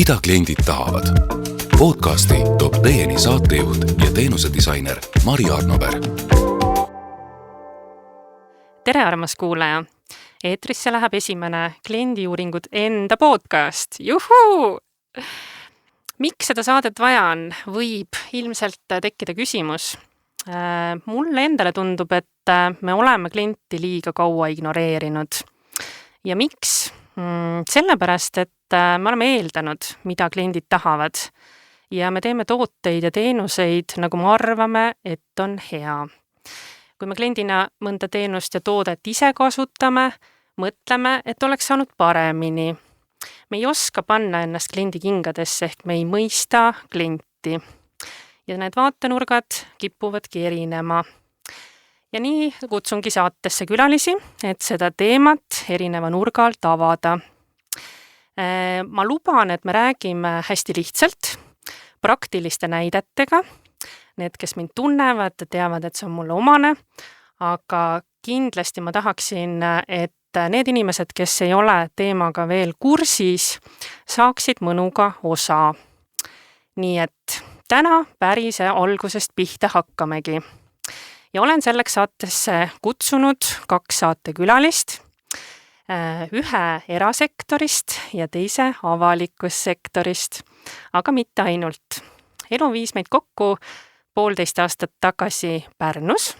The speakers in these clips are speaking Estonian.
Mida kliendid tahavad? Podcasti toob teieni saatejuht ja teenusedisainer Mari Arnover. Tere, armas kuulaja! Eetrisse läheb esimene kliendiuuringud enda podcast. Juhuu! Miks seda saadet vaja on? Võib ilmselt tekkida küsimus. Mulle endale tundub, et me oleme klienti liiga kaua ignoreerinud. Ja miks? Sellepärast, et me oleme eeldanud, mida kliendid tahavad. Ja me teeme tooteid ja teenuseid, nagu me arvame, et on hea. Kui me kliendina mõnda teenust ja toodet ise kasutame, mõtleme, et oleks saanud paremini. Me ei oska panna ennast kliendi kingadesse, ehk me ei mõista klienti. Ja need vaatenurgad kipuvadki erinema. Ja nii kutsungi saatesse külalisi, et seda teemat erineva nurga alt avada. Ma luban, et me räägime hästi lihtsalt, praktiliste näidetega. Need, kes mind tunnevad, teavad, et see on mulle omane, aga kindlasti ma tahaksin, et need inimesed, kes ei ole teemaga veel kursis, saaksid mõnuga osa. Nii et täna päris algusest pihta hakkamegi. Ja olen selleks saatesse kutsunud 2 saatekülalist, ühe erasektorist ja teise avalikkussektorist, aga mitte ainult. Elu viis meid kokku 1,5 aastat tagasi Pärnus,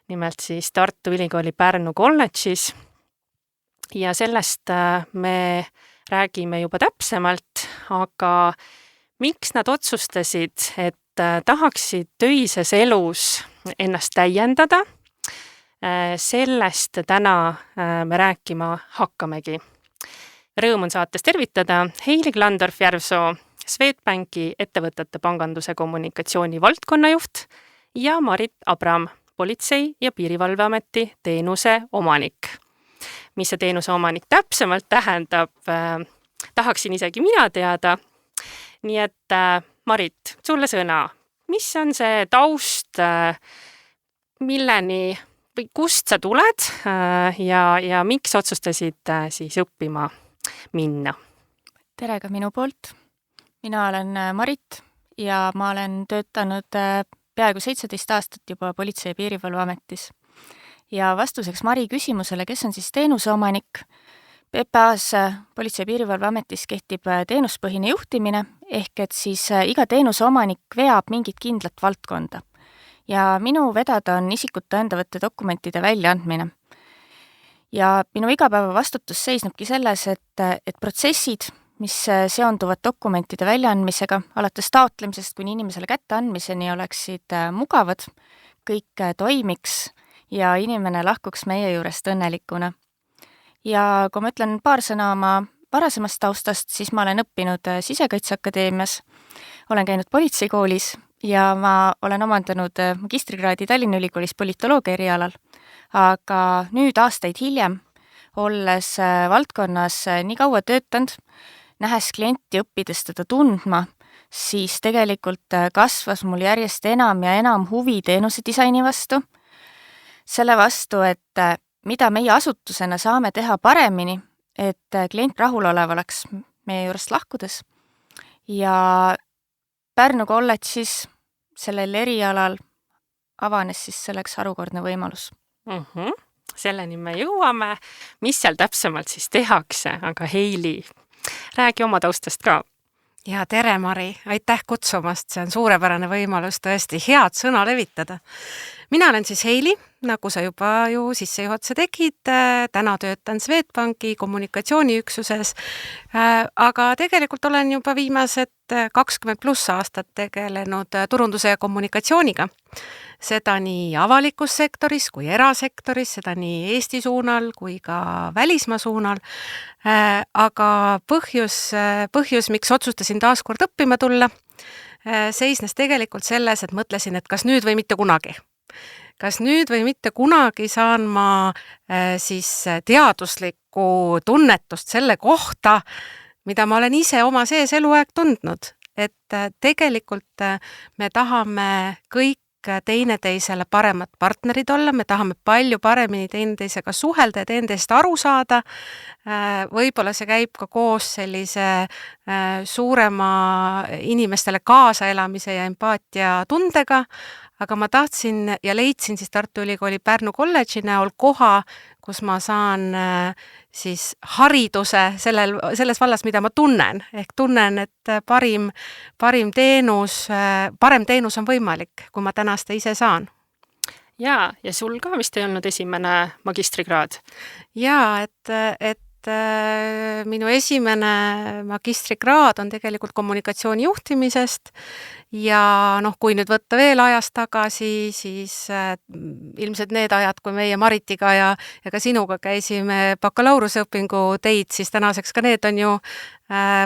nimelt siis Tartu Ülikooli Pärnu kolledžis. Ja sellest me räägime juba täpsemalt, aga miks nad otsustasid, et tahaksid töises elus ennast täiendada, sellest täna me rääkima hakkamegi. Rõõm on saates tervitada Heili Klandorf-Järvsoo, Swedbanki ettevõtete panganduse kommunikatsiooni valdkonnajuht ja Marit Abram, Politsei- ja Piirivalveameti teenuse omanik. Mis see teenuse omanik täpsemalt tähendab, tahaksin isegi mina teada. Nii et Marit, sulle sõna. Mis on see taust, milleni või kust sa tuled ja miks otsustasid siis õppima minna? Tere ka minu poolt. Mina olen Marit ja ma olen töötanud peaaegu 17 aastat juba Politsei- ja Piirivalveametis. Ja vastuseks Mari küsimusele, kes on siis teenuseomanik, PPA-s Politsei- ja Piirivalveametis kehtib teenuspõhine juhtimine, ehk et siis iga teenuseomanik veab mingit kindlat valdkonda. Ja minu vedada on isikut tõendavate dokumentide väljaandmine. Ja minu igapäeva vastutus seisnebki selles, et protsessid, mis seonduvad dokumentide väljaandmisega, alates taotlemisest kuni inimesele kätte andmiseni oleksid mugavad, kõik toimiks ja inimene lahkuks meie juurest õnnelikuna. Ja kui ma ütlen paar sõna oma varasemast taustast, siis ma olen õppinud Sisekaitseakadeemias, olen käinud politseikoolis ja ma olen omandanud magistrikraadi Tallinna Ülikoolis politoloogia erialal. Aga nüüd aastaid hiljem, olles valdkonnas nii kaua töötanud, nähes klienti õppides teda tundma, siis tegelikult kasvas mul järjest enam ja enam huvi teenusedisaini vastu. Selle vastu, et mida meie asutusena saame teha paremini, et klient rahulolev oleks meie juurest lahkudes. Ja Pärnu kolledžis sellel erialal avanes siis selleks harukordne võimalus. Selleni me jõuame, mis seal täpsemalt siis tehakse, aga Heili, räägi oma taustast ka. Ja tere, Mari, aitäh kutsumast, see on suurepärane võimalus tõesti head sõna levitada. Mina olen siis Heili, nagu sa juba ju sissejuhatuse tegid, täna töötan Swedbanki kommunikatsiooniüksuses, aga tegelikult olen juba viimased 20+ aastat tegelenud turunduse ja kommunikatsiooniga. Seda nii avalikus sektoris kui erasektoris, seda nii Eesti suunal kui ka välismaa suunal. Aga põhjus, miks otsustasin taas kord õppima tulla, seisnes tegelikult selles, et mõtlesin, et kas nüüd või mitte kunagi. Kas nüüd või mitte kunagi saan ma siis teaduslikku tunnetust selle kohta, mida ma olen ise oma sees eluaeg tundnud. Et tegelikult me tahame kõik teineteisele paremad partnerid olla, me tahame palju paremini teineteisega suhelda ja teineteisest aru saada. Võib-olla see käib ka koos sellise suurema inimestele kaasaelamise ja empaatia tundega, aga ma tahtsin ja leidsin siis Tartu Ülikooli Pärnu kolledži näol koha, kus ma saan siis hariduse selles vallas, mida ma tunnen. Ehk tunnen, et parem teenus on võimalik, kui ma täna seda ise saan. Ja sul ka vist ei olnud esimene magistrikraad? Jaa, et minu esimene magistrikraad on tegelikult kommunikatsiooni juhtimisest ja kui nüüd võtta veel ajast tagasi, siis ilmselt need ajad, kui meie Maritiga ja ka sinuga käisime bakalaureuseõpingu teid, siis tänaseks ka need on ju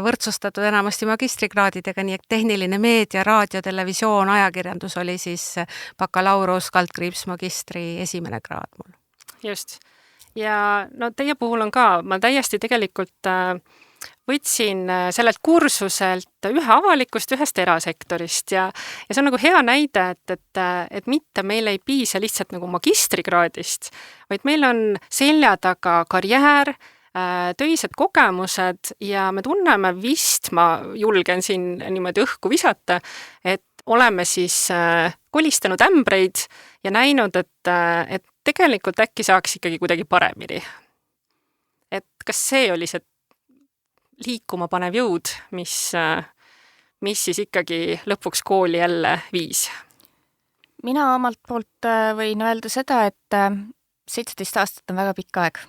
võrdsustatud enamasti magistrikraadidega, nii et tehniline meedia, raadio, televisioon, ajakirjandus oli siis bakalaurus, / magistri esimene kraad mul. Just. Ja teie puhul on ka, ma täiesti tegelikult võtsin sellelt kursuselt ühe avalikust, ühest erasektorist ja see on nagu hea näide, et mitte meil ei piisa lihtsalt nagu magistrikraadist, vaid meil on selja taga karjäär, töised kogemused ja me tunneme vist, ma julgen siin niimoodi õhku visata, et oleme siis kolistanud ämbreid ja näinud, et tegelikult äkki saaks ikkagi kuidagi paremini. Et kas see oli see liikuma panev jõud, mis siis ikkagi lõpuks kooli jälle viis? Mina omalt poolt võin öelda seda, et 17 aastat on väga pikk aeg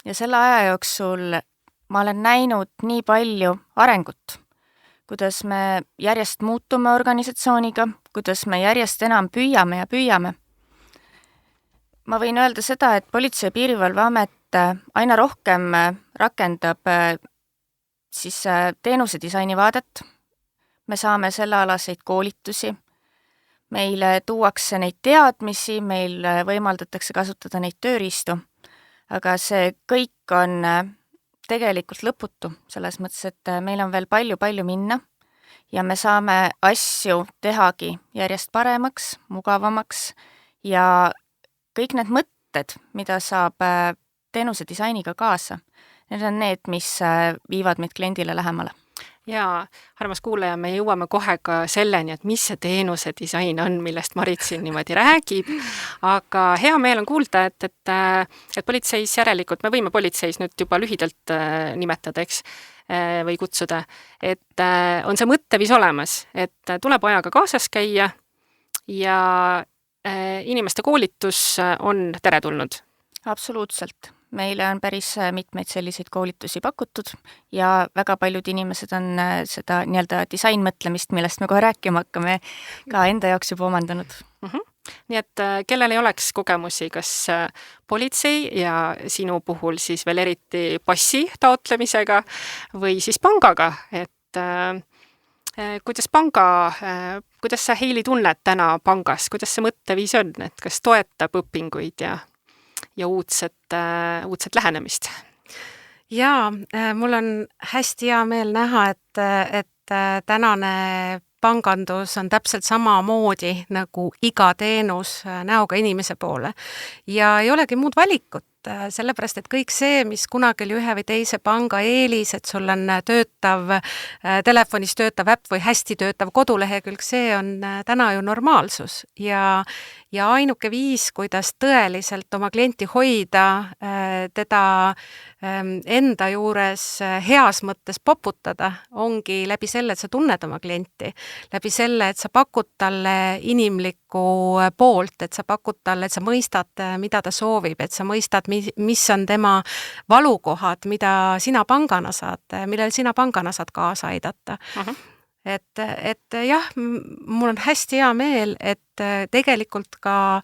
ja selle aja jooksul ma olen näinud nii palju arengut, kuidas me järjest muutume organisatsiooniga, kuidas me järjest enam püüame. Ma võin öelda seda, et Politsei- ja Piirivalveamet aina rohkem rakendab siis teenusedisaini vaadet. Me saame sellealaseid koolitusi. Meile tuuakse neid teadmisi, meil võimaldatakse kasutada neid tööriistu. Aga see kõik on tegelikult lõputu, selles mõttes, et meil on veel palju minna ja me saame asju tehagi järjest paremaks, mugavamaks ja kõik need mõtted, mida saab teenusedisainiga kaasa, need on need, mis viivad meid kliendile lähemale. Ja armas kuulaja, me jõuame kohe ka selleni, et mis see teenusedisain on, millest Marit siin niimoodi räägib, aga hea meel on kuulda, et politseis järelikult, me võime politseis nüüd juba lühidalt nimetada, eks, või kutsuda, et on see mõttevis olemas, et tuleb ajaga kaasas käia ja inimeste koolitus on teretulnud. Absoluutselt. Meile on päris mitmeid selliseid koolitusi pakutud ja väga paljud inimesed on seda nii-öelda disainmõtlemist, millest me kohe rääkima hakkame, ka enda jaoks juba omandanud. Nii et kellel ei oleks kogemusi, kas politsei ja sinu puhul siis veel eriti passi taotlemisega või siis pangaga, et kuidas sa, Heili, tunned täna pangas, kuidas see mõtteviis on, et kas toetab õpinguid ja uudset lähenemist? Jaa, mul on hästi hea meel näha, et tänane pangandus on täpselt samamoodi nagu iga teenus näoga inimese poole ja ei olegi muud valikut, sellepärast, et kõik see, mis kunagi oli ühe või teise panga eelis, et sul on telefonis töötav äpp või hästi töötav kodulehekülg, see on täna ju normaalsus ja ainuke viis, kuidas tõeliselt oma klienti hoida, teda enda juures heas mõttes poputada, ongi läbi selle, et sa tunned oma klienti, läbi selle, et sa pakud talle inimlikku poolt, et sa pakud talle, et sa mõistad, mida ta soovib, et sa mõistad, mis on tema valukohad, mida sina pangana saad, millel sina pangana saad kaasa aidata. Et jah, mul on hästi hea meel, et tegelikult ka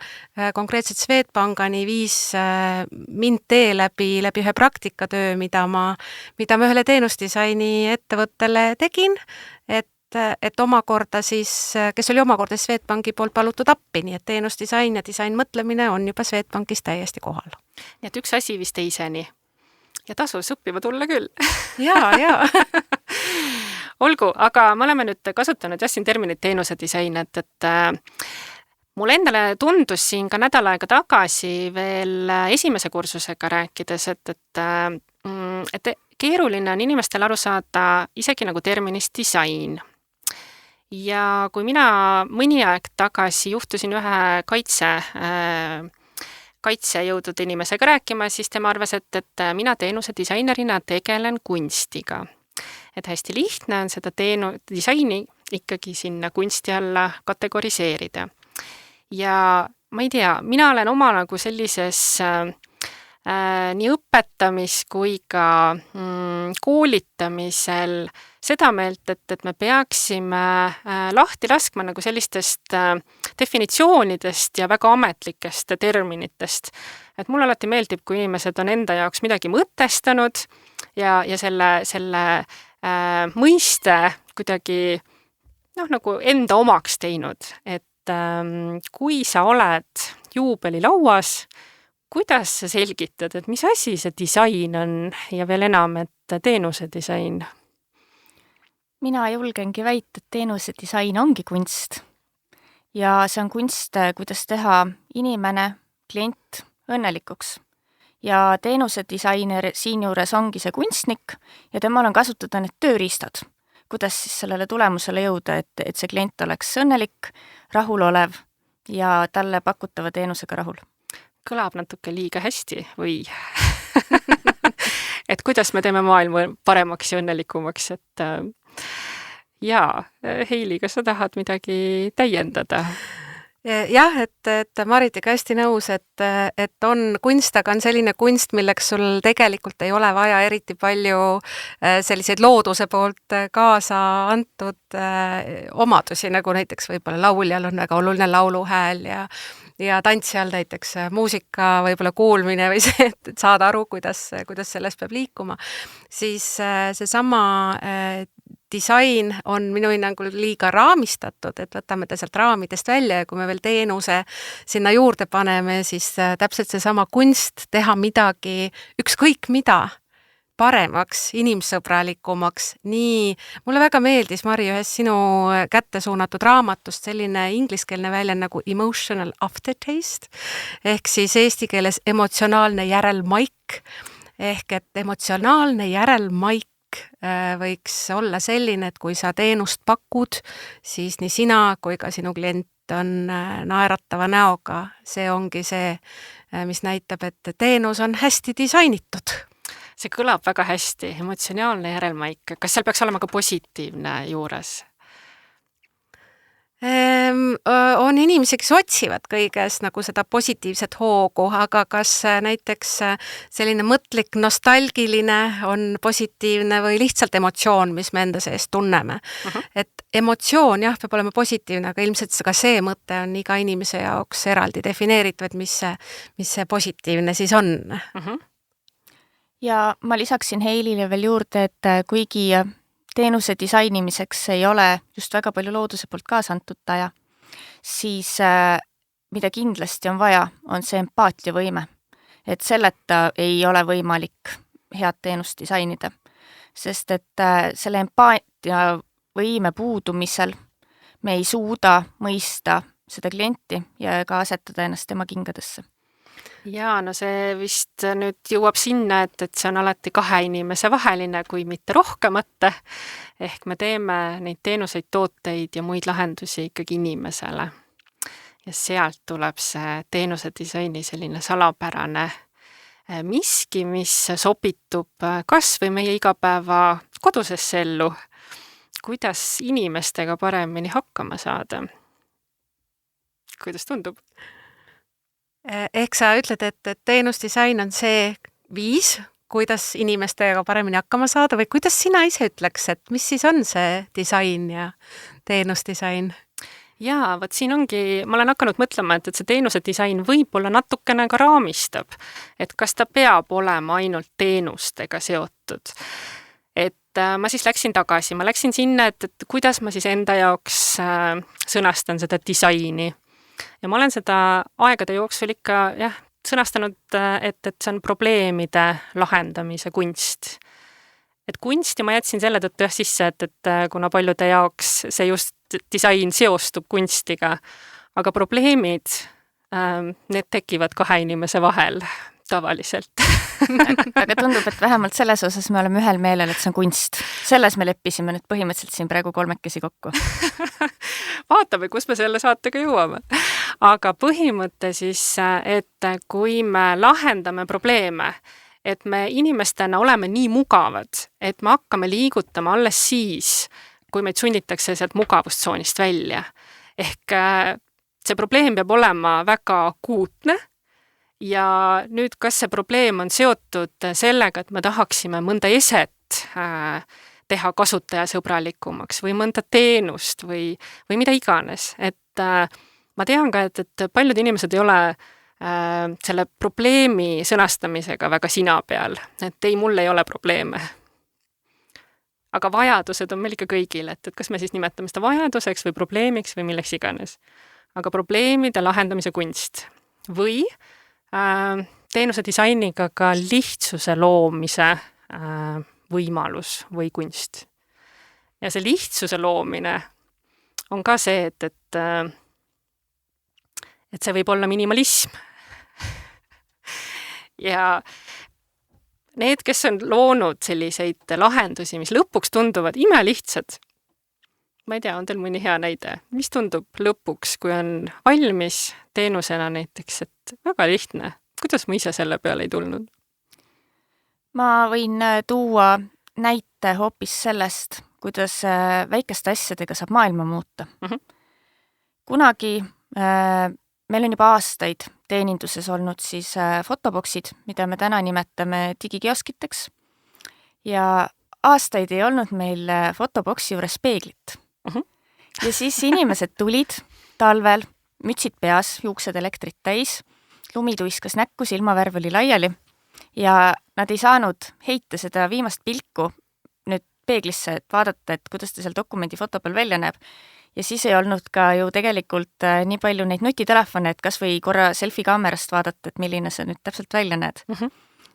konkreetselt Swedbankani viis mind tee läbi ühe praktikatöö, mida ma ühele teenusdisaini ettevõttele tegin, et omakorda siis, kes oli omakorda Swedbanki poolt palutud appi, nii et teenusdisain ja disainmõtlemine on juba Swedbankis täiesti kohal. Nii et üks asi vist teiseni ja tasus õppima tulla küll. Jaa. Olgu, aga me oleme nüüd kasutanud siin terminit teenusedisain, et mul endale tundus siin ka nädal aega tagasi veel esimese kursusega rääkides, et keeruline on inimestel aru saada isegi nagu terminist disain. Ja kui mina mõni aeg tagasi juhtusin ühe kaitsejõudude inimesega rääkima, siis tema arvas, et mina teenuse disainerina tegelen kunstiga. Et hästi lihtne on seda disaini ikkagi sinna kunsti alla kategoriseerida. Ja ma ei tea, mina olen oma nagu sellises nii õpetamis kui ka koolitamisel seda meelt, et me peaksime lahti laskma nagu sellistest definitsioonidest ja väga ametlikest terminitest. Et mulle alati meeldib, kui inimesed on enda jaoks midagi mõtestanud ja selle mõiste kuidagi nagu enda omaks teinud, et kui sa oled juubelilauas, kuidas sa selgitad, et mis asi see disain on ja veel enam, et teenuse disain? Mina julgengi väita, et teenuse disain ongi kunst. Ja see on kunst, kuidas teha inimene, klient õnnelikuks. Ja teenuse disainer siinjuures ongi see kunstnik ja temal on kasutada need tööriistad, kuidas siis sellele tulemusele jõuda, et see klient oleks õnnelik, rahulolev ja talle pakutava teenusega rahul. Kõlab natuke liiga hästi või et kuidas me teeme maailma paremaks ja õnnelikumaks, et Heili, kas sa tahad midagi täiendada? Jah, et Maritiga hästi nõus, et on kunst, aga on selline kunst, milleks sul tegelikult ei ole vaja eriti palju selliseid looduse poolt kaasa antud omadusi, nagu näiteks võib-olla lauljal on väga oluline lauluhääl ja tantsijal näiteks muusika võib-olla kuulmine või see, et saada aru, kuidas sellest peab liikuma, siis seesama disain on minu hinnangul liiga raamistatud, et võtame ta sealt raamidest välja ja kui me veel teenuse sinna juurde paneme, siis täpselt seesama kunst teha midagi, ükskõik mida, paremaks, inimsõbralikumaks, nii, mulle väga meeldis, Mari, ühes sinu kätte suunatud raamatust selline ingliskeelne väljend nagu emotional aftertaste, ehk siis eesti keeles emotsionaalne järelmaik, ehk et emotsionaalne järelmaik võiks olla selline, et kui sa teenust pakud, siis nii sina kui ka sinu klient on naeratava näoga. See ongi see, mis näitab, et teenus on hästi disainitud. See kõlab väga hästi, emotsionaalne järelmaik. Kas seal peaks olema ka positiivne juures? On inimesi, kes otsivad kõiges nagu seda positiivset hoogu, aga kas näiteks selline mõtlik, nostalgiline on positiivne või lihtsalt emotsioon, mis me enda sees tunneme. Et emotsioon jah, peab olema positiivne, aga ilmselt ka see mõte on iga inimese jaoks eraldi defineeritud, et mis see positiivne siis on. Ja ma lisaksin Heilile veel juurde, et kuigi teenuse disainimiseks ei ole just väga palju looduse poolt kaasantuta, siis mida kindlasti on vaja, on see empaatiavõime. Et selleta ei ole võimalik head teenust disainida, sest et selle empaatiavõime puudumisel me ei suuda mõista seda klienti ja ka asetada ennast tema kingadesse. Jaa, no see vist nüüd jõuab sinna, et see on alati kahe inimese vaheline, kui mitte rohkemate. Ehk me teeme neid teenuseid, tooteid ja muid lahendusi ikkagi inimesele. Ja sealt tuleb see teenuse disaini selline salapärane miski, mis sobitub kas või meie igapäeva kodusesse ellu, kuidas inimestega paremini hakkama saada. Kuidas tundub? Ehk sa ütled, et teenusdisain on see viis, kuidas inimestega paremini hakkama saada või kuidas sina ise ütleks, et mis siis on see disain ja teenusdisain? Jaa, võt siin ongi, ma olen hakanud mõtlema, et see teenuse disain võib-olla natukene ka raamistab, et kas ta peab olema ainult teenustega seotud. Et ma siis läksin tagasi, ma läksin sinna, et kuidas ma siis enda jaoks sõnastan seda disaini. Ja ma olen seda aegade jooksul ikka sõnastanud, et see on probleemide lahendamise kunst. Et kunsti ma jätsin selle tõttu sisse, et kuna paljude jaoks see just disain seostub kunstiga, aga probleemid, need tekivad kahe inimese vahel tavaliselt. Aga tundub, et vähemalt selles osas me oleme ühel meelel, et see on kunst. Selles me leppisime nüüd põhimõtteliselt siin praegu kolmekesi kokku. Vaatame, kus me selle saatega jõuame. Aga põhimõte siis, et kui me lahendame probleeme, et me inimestena oleme nii mugavad, et me hakkame liigutama alles siis, kui meid sunnitakse sealt mugavustsoonist välja. Ehk see probleem peab olema väga akuutne ja nüüd, kas see probleem on seotud sellega, et me tahaksime mõnda eset teha kasutajasõbralikumaks või mõnda teenust või mida iganes. Et ma tean ka, et paljud inimesed ei ole selle probleemi sõnastamisega väga sina peal, et ei, mul ei ole probleeme. Aga vajadused on meil ikka kõigil, et kas me siis nimetame seda vajaduseks või probleemiks või milleks iganes. Aga probleemide lahendamise kunst või teenuse disainiga ka lihtsuse loomise võimalus või kunst. Ja see lihtsuse loomine on ka see, et see võib olla minimalism. Ja need, kes on loonud selliseid lahendusi, mis lõpuks tunduvad imelihtsad, ma ei tea, on teil mõni hea näide, mis tundub lõpuks, kui on valmis teenusena näiteks, et väga lihtne, kuidas ma ise selle peale ei tulnud? Ma võin tuua näite hoopis sellest, kuidas väikeste asjadega saab maailma muuta. Kunagi meil on juba aastaid teeninduses olnud siis fotoboksid, mida me täna nimetame digikioskiteks. Ja aastaid ei olnud meil fotoboksi juures peeglit. Ja siis inimesed tulid talvel, mütsid peas, juuksed elektrit täis, lumi tuiskas näkku, silmavärv oli laiali ja nad ei saanud heita seda viimast pilku nüüd peeglisse, et vaadata, et kuidas ta seal dokumendi foto peal välja näeb. Ja siis ei olnud ka ju tegelikult nii palju neid nutitelefone, et kas või korra selfie kaamerast vaadata, et milline see nüüd täpselt välja näed.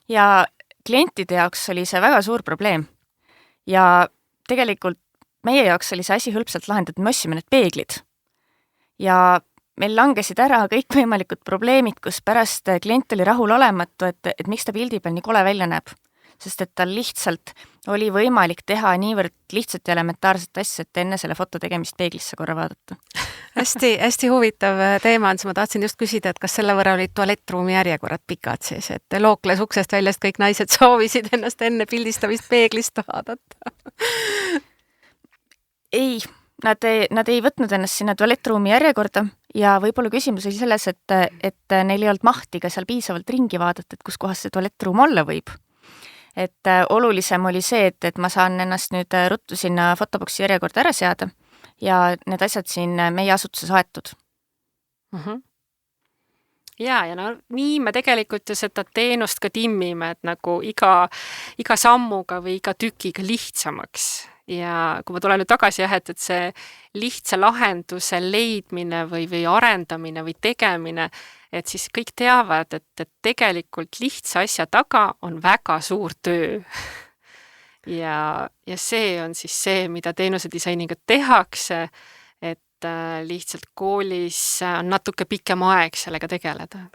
Ja klientide jaoks oli see väga suur probleem. Ja tegelikult meie jaoks oli see asi hõlpsalt lahendatud, me ossime need peeglid. Ja meil langesid ära kõikvõimalikud probleemid, kus pärast klient oli rahul olematu, et miks ta pildi peal nii kole välja näeb. Sest et tal lihtsalt oli võimalik teha niivõrd lihtsalt ja elementaarset asja, et enne selle foto tegemist peeglisse korra vaadata. Hästi huvitav teema on, ma tahtsin just küsida, et kas selle võrra olid tualettruumi järjekorrad pikad siis, et lookles uksest väljast kõik naised soovisid ennast enne pildistamist peeglist vaadata? Ei, nad ei võtnud ennast sinna tualettruumi järjekorda ja võib-olla küsimus oli selles, et neil ei olnud mahti ka seal piisavalt ringi vaadata, et kus kohas see tualettruum olla võib. Et olulisem oli see, et ma saan ennast nüüd ruttu sinna fotoboksi järjekorda ära seada ja need asjad siin meie asutuses aetud. Ja no nii me tegelikult ju seda teenust ka timmime, et nagu iga sammuga või iga tükiga lihtsamaks. Ja kui ma tulen nüüd tagasi et see lihtsa lahenduse leidmine või arendamine või tegemine, et siis kõik teavad, et tegelikult lihtsa asja taga on väga suur töö. Ja see on siis see, mida teenuse disainiga tehakse, et lihtsalt koolis on natuke pikem aeg sellega tegeleda.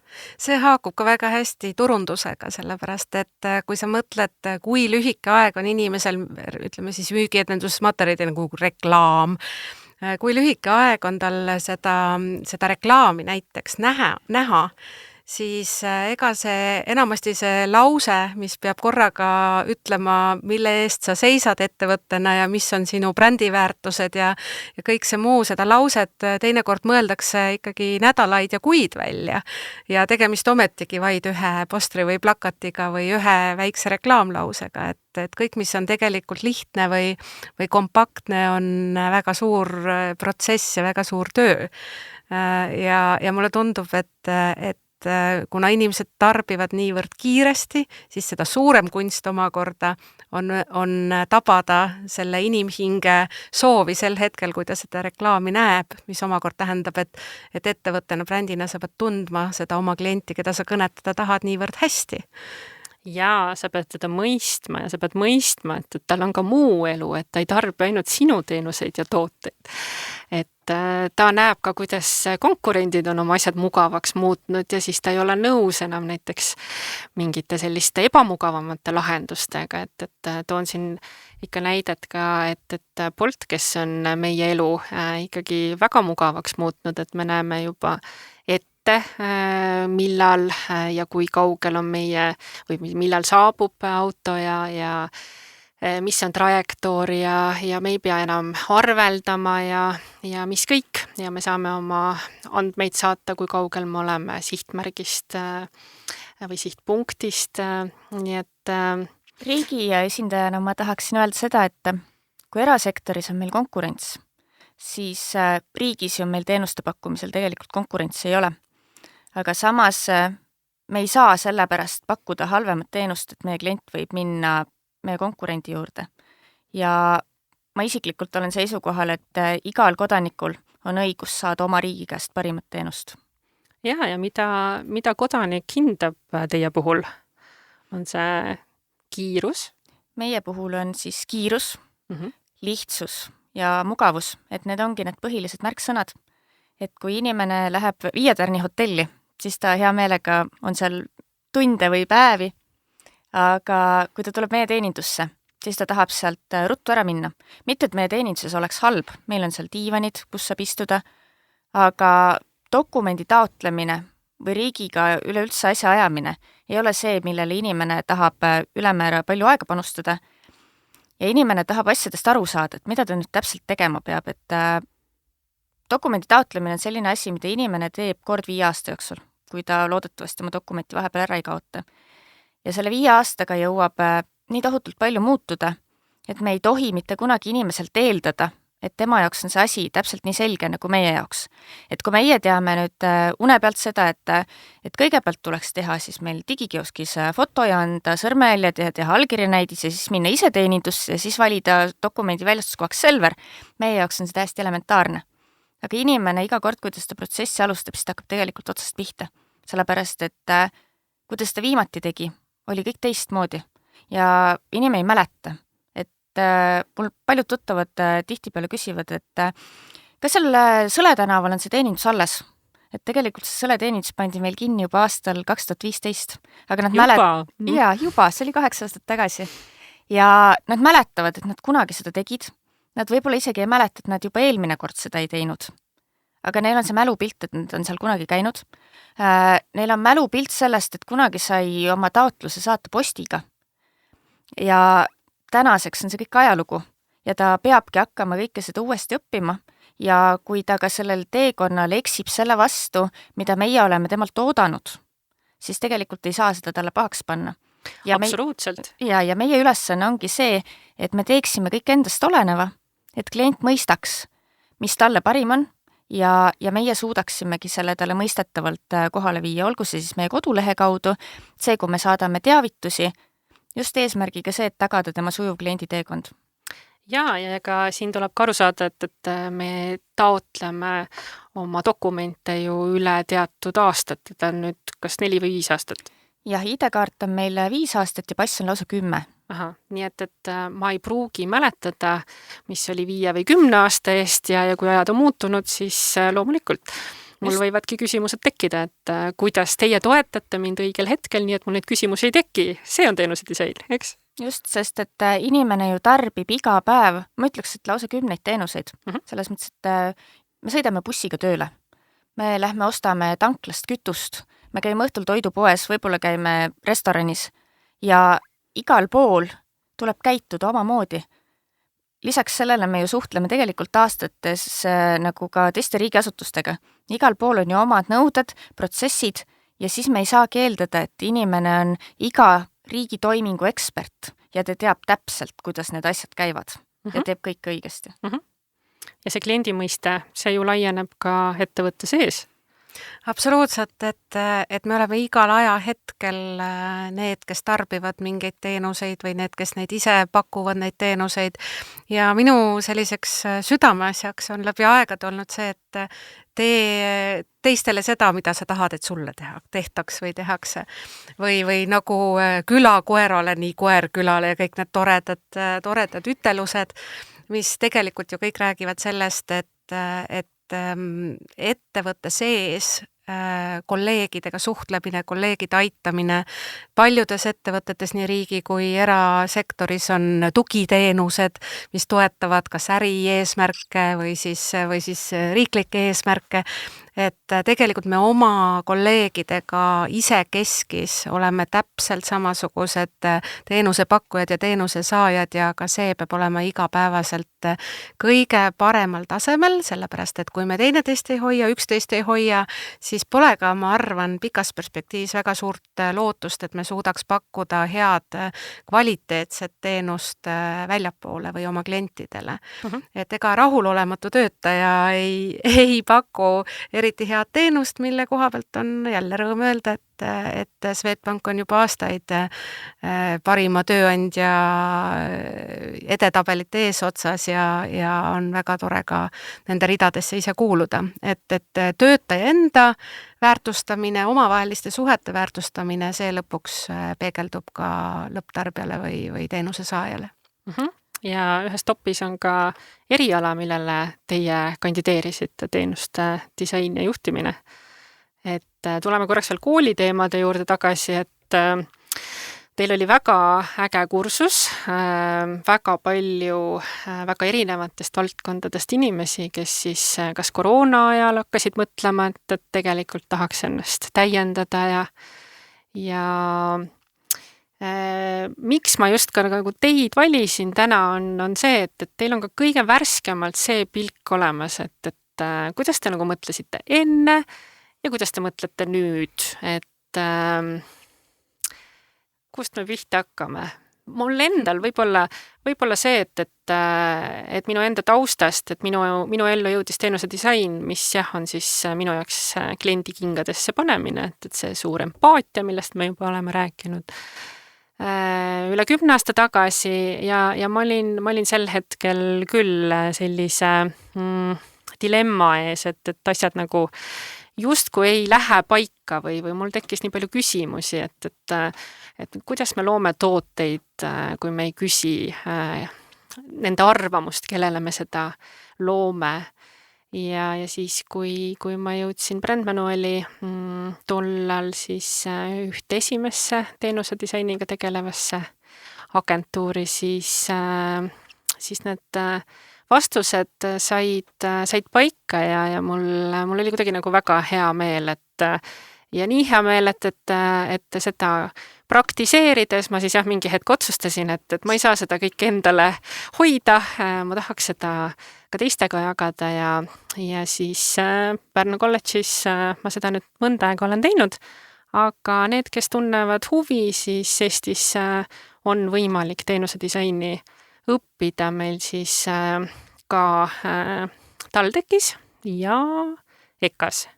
See haakub ka väga hästi turundusega, sellepärast, et kui sa mõtled, kui lühike aeg on inimesel, ütleme siis müügietendusmaterjalide nagu reklaam, kui lühike aeg on tal seda reklaami näiteks näha, siis ega see enamasti see lause, mis peab korraga ütlema, mille eest sa seisad ettevõttena ja mis on sinu brändiväärtused ja kõik see muu, seda lauset teinekord mõeldakse ikkagi nädalaid ja kuid välja. Ja tegemist ometigi vaid ühe postri või plakatiga või ühe väikse reklaamlausega, et kõik, mis on tegelikult lihtne või kompaktne, on väga suur protsess ja väga suur töö. Ja mulle tundub, et kuna inimesed tarbivad niivõrd kiiresti, siis seda suurem kunst omakorda on tabada selle inimhinge soovi sel hetkel, kui ta seda reklaami näeb, mis omakorda tähendab, et ettevõttena, brändina sa pead tundma seda oma klienti, keda sa kõnetada tahad niivõrd hästi. ja sa pead teda mõistma ja sa pead mõistma, et tal on ka muu elu, et ta ei tarbi ainult sinu teenuseid ja tooteid. Et ta näeb ka, kuidas konkurendid on oma asjad mugavaks muutnud ja siis ta ei ole nõus enam näiteks mingite selliste ebamugavamate lahendustega, et toon siin ikka näidet ka, et Bolt, kes on meie elu ikkagi väga mugavaks muutnud, et me näeme juba millal ja kui kaugel on meie või millal saabub auto ja mis on trajektoor ja me ei pea enam arveldama ja mis kõik ja me saame oma andmeid saata, kui kaugel me oleme sihtmärgist või sihtpunktist, nii et riigi esindajana ma tahaksin öelda seda, et kui erasektoris on meil konkurents, siis riigis ju meil teenuste pakkumisel tegelikult konkurentsi ei ole. Aga samas me ei saa sellepärast pakkuda halvemat teenust, et meie klient võib minna meie konkurendi juurde. Ja ma isiklikult olen seisukohal, et igal kodanikul on õigus saada oma riigi käest parimat teenust. ja mida kodanik hindab teie puhul? On see kiirus? Meie puhul on siis kiirus, lihtsus ja mugavus, et need ongi need põhilised märksõnad. Et kui inimene läheb 5 tärni hotelli, siis ta hea meelega on seal tunde või päevi, aga kui ta tuleb meie teenindusse, siis ta tahab sealt ruttu ära minna. Mitte, et meie teeninduses oleks halb, meil on seal diivanid, kus saab istuda, aga dokumendi taotlemine või riigiga üleüldse asja ajamine ei ole see, millele inimene tahab ülemäära palju aega panustada ja inimene tahab asjadest aru saada, et mida ta nüüd täpselt tegema peab, et dokumendi taotlemine on selline asi, mida inimene teeb kord 5 aasta jooksul, kui ta loodetavasti oma dokumenti vahepeal ära ei kaota. Ja selle 5 aastaga jõuab nii tohutult palju muutuda, et me ei tohi mitte kunagi inimeselt eeldada, et tema jaoks on see asi täpselt nii selge nagu meie jaoks. Et kui meie teame nüüd une pealt seda, et kõigepealt tuleks teha siis meil digikioskis foto ja anda sõrmejäljed ja teha allkirjanäidis ja siis minna ise teenindusse ja siis valida dokumendi väljastuskohaks Selver, meie jaoks on see täiesti elementaarne. Aga inimene iga kord, kui ta seda protsessi alustab, siis ta hakkab tegelikult otsast pihta. Sellepärast, et kuidas ta viimati tegi, oli kõik teistmoodi ja inimene ei mäleta. Et mul paljud tuttavad tihtipeale küsivad, et kas seal Sõle tänaval on see teenindus alles? Et tegelikult see Sõle teenindus pandi meil kinni juba aastal 2015. Aga nad juba, see oli 8 aastat tagasi. Ja nad mäletavad, et nad kunagi seda tegid. Nad võib-olla isegi ei mäleta, et nad juba eelmine kord seda ei teinud. Aga neil on see mälupilt, et nad on seal kunagi käinud. Neil on mälupilt sellest, et kunagi sai oma taotluse saata postiga. Ja tänaseks on see kõik ajalugu. Ja ta peabki hakkama kõike seda uuesti õppima. Ja kui ta ka sellel teekonnal eksib selle vastu, mida meie oleme temalt oodanud, siis tegelikult ei saa seda talle pahaks panna. Ja absoluutselt. Ja meie ülesanne ongi see, et me teeksime kõik endast oleneva, et klient mõistaks, mis talle parim on ja meie suudaksimegi selle talle mõistetavalt kohale viia, olgu see siis meie kodulehe kaudu, see, kui me saadame teavitusi, just eesmärgiga see, et tagada tema sujuv kliendi teekond. Ja ega siin tuleb ka aru saada, et me taotleme oma dokumente ju üle teatud aastat, et ta on nüüd kas 4 või 5 aastat. Jah, ID-kaart on meil 5 aastat ja pass on lausa 10. Aha, nii et ma ei pruugi mäletada, mis oli 5 või 10 aasta eest ja kui ajad on muutunud, siis loomulikult mul võivadki küsimused tekkida, et kuidas teie toetate mind õigel hetkel, nii et mul neid küsimusi ei teki. See on teenuse disain, eks? Just, sest et inimene ju tarbib iga päev, ma ütleks, et lausa 10 teenuseid. Selles mõttes, et me sõidame bussiga tööle. Me lähme ostame tanklast kütust, me käime õhtul toidupoes, võib-olla käime restoranis ja igal pool tuleb käituda omamoodi. Lisaks sellele me ju suhtleme tegelikult aastates nagu ka teiste riigiasutustega. Igal pool on ju omad nõuded, protsessid ja siis me ei saa keeldada, et inimene on iga riigi toimingu ekspert ja ta teab täpselt, kuidas need asjad käivad ja teeb kõik õigesti. Ja see kliendi mõiste, see ju laieneb ka ettevõtte sees. Absoluutselt, et me oleme igal ajahetkel need, kes tarbivad mingeid teenuseid või need, kes neid ise pakuvad, neid teenuseid. Ja minu selliseks südameasjaks on läbi aegade olnud see, et tee teistele seda, mida sa tahad, et sulle tehtaks või tehakse. Või nagu külakoerale, nii koer külale ja kõik need toredad ütelused, mis tegelikult ju kõik räägivad sellest, et ettevõtte sees kolleegidega suhtlemine, kolleegide aitamine. Paljudes ettevõtetes nii riigi kui erasektoris on tugiteenused, mis toetavad kas äri eesmärke või siis riiklikke eesmärke. Et tegelikult me oma kolleegidega isekeskis oleme täpselt samasugused teenusepakkujad ja teenusesaajad ja ka see peab olema igapäevaselt kõige paremal tasemel, sellepärast et kui me teineteist ei hoia, üksteist ei hoia, siis pole ka, ma arvan, pikas perspektiivis väga suurt lootust, et me suudaks pakkuda head kvaliteetset teenust väljapoole või oma klientidele. Et ega rahulolematu töötaja ei paku eriti head teenust, mille koha pealt on jälle rõõm öelda, et Swedbank on juba aastaid parima tööandja edetabelite eesotsas ja on väga tore ka nende ridadesse ise kuuluda. Et töötaja enda väärtustamine, omavaheliste suhete väärtustamine, see lõpuks peegeldub ka lõpptarbijale või teenuse saajale. Ja ühes topis on ka eriala, millele teie kandideerisite, teenuste disain ja juhtimine. Et tuleme korraks veel kooliteemade juurde tagasi, et teil oli väga äge kursus, väga palju väga erinevatest valdkondadest inimesi, kes siis kas koroona ajal hakkasid mõtlema, et tegelikult tahaks ennast täiendada ja miks ma just ka nagu teid valisin täna on see, et teil on ka kõige värskemalt see pilk olemas, et kuidas te nagu mõtlesite enne ja kuidas te mõtlete nüüd, et kust me pihta hakkame? Mul endal võib-olla see, et minu enda taustast, et minu ellu jõudis teenuse disain, mis on siis minu jaoks kliendi kingadesse panemine, et see suur empaatia, millest me juba oleme rääkinud üle 10 aasta tagasi ja ma olin sel hetkel küll sellise dilemma ees, et asjad nagu justkui ei lähe paika või mul tekkis nii palju küsimusi, et kuidas me loome tooteid, kui me ei küsi nende arvamust, kellele me seda loome. Ja siis, kui ma jõudsin Brandmanuali tollal siis ühte esimesse teenuse disainiga tegelevasse agentuuri, siis need vastused said paika ja mul oli kuidagi nagu väga hea meel, ja nii hea meel, et seda praktiseerides ma siis mingi hetk otsustasin, et ma ei saa seda kõike endale hoida, ma tahaks seda ka teistega jagada ja siis Pärnu kolledžis ma seda nüüd mõnda aega olen teinud, aga need, kes tunnevad huvi, siis Eestis on võimalik teenuse disaini õppida meil siis ka TalTechis ja EKAs.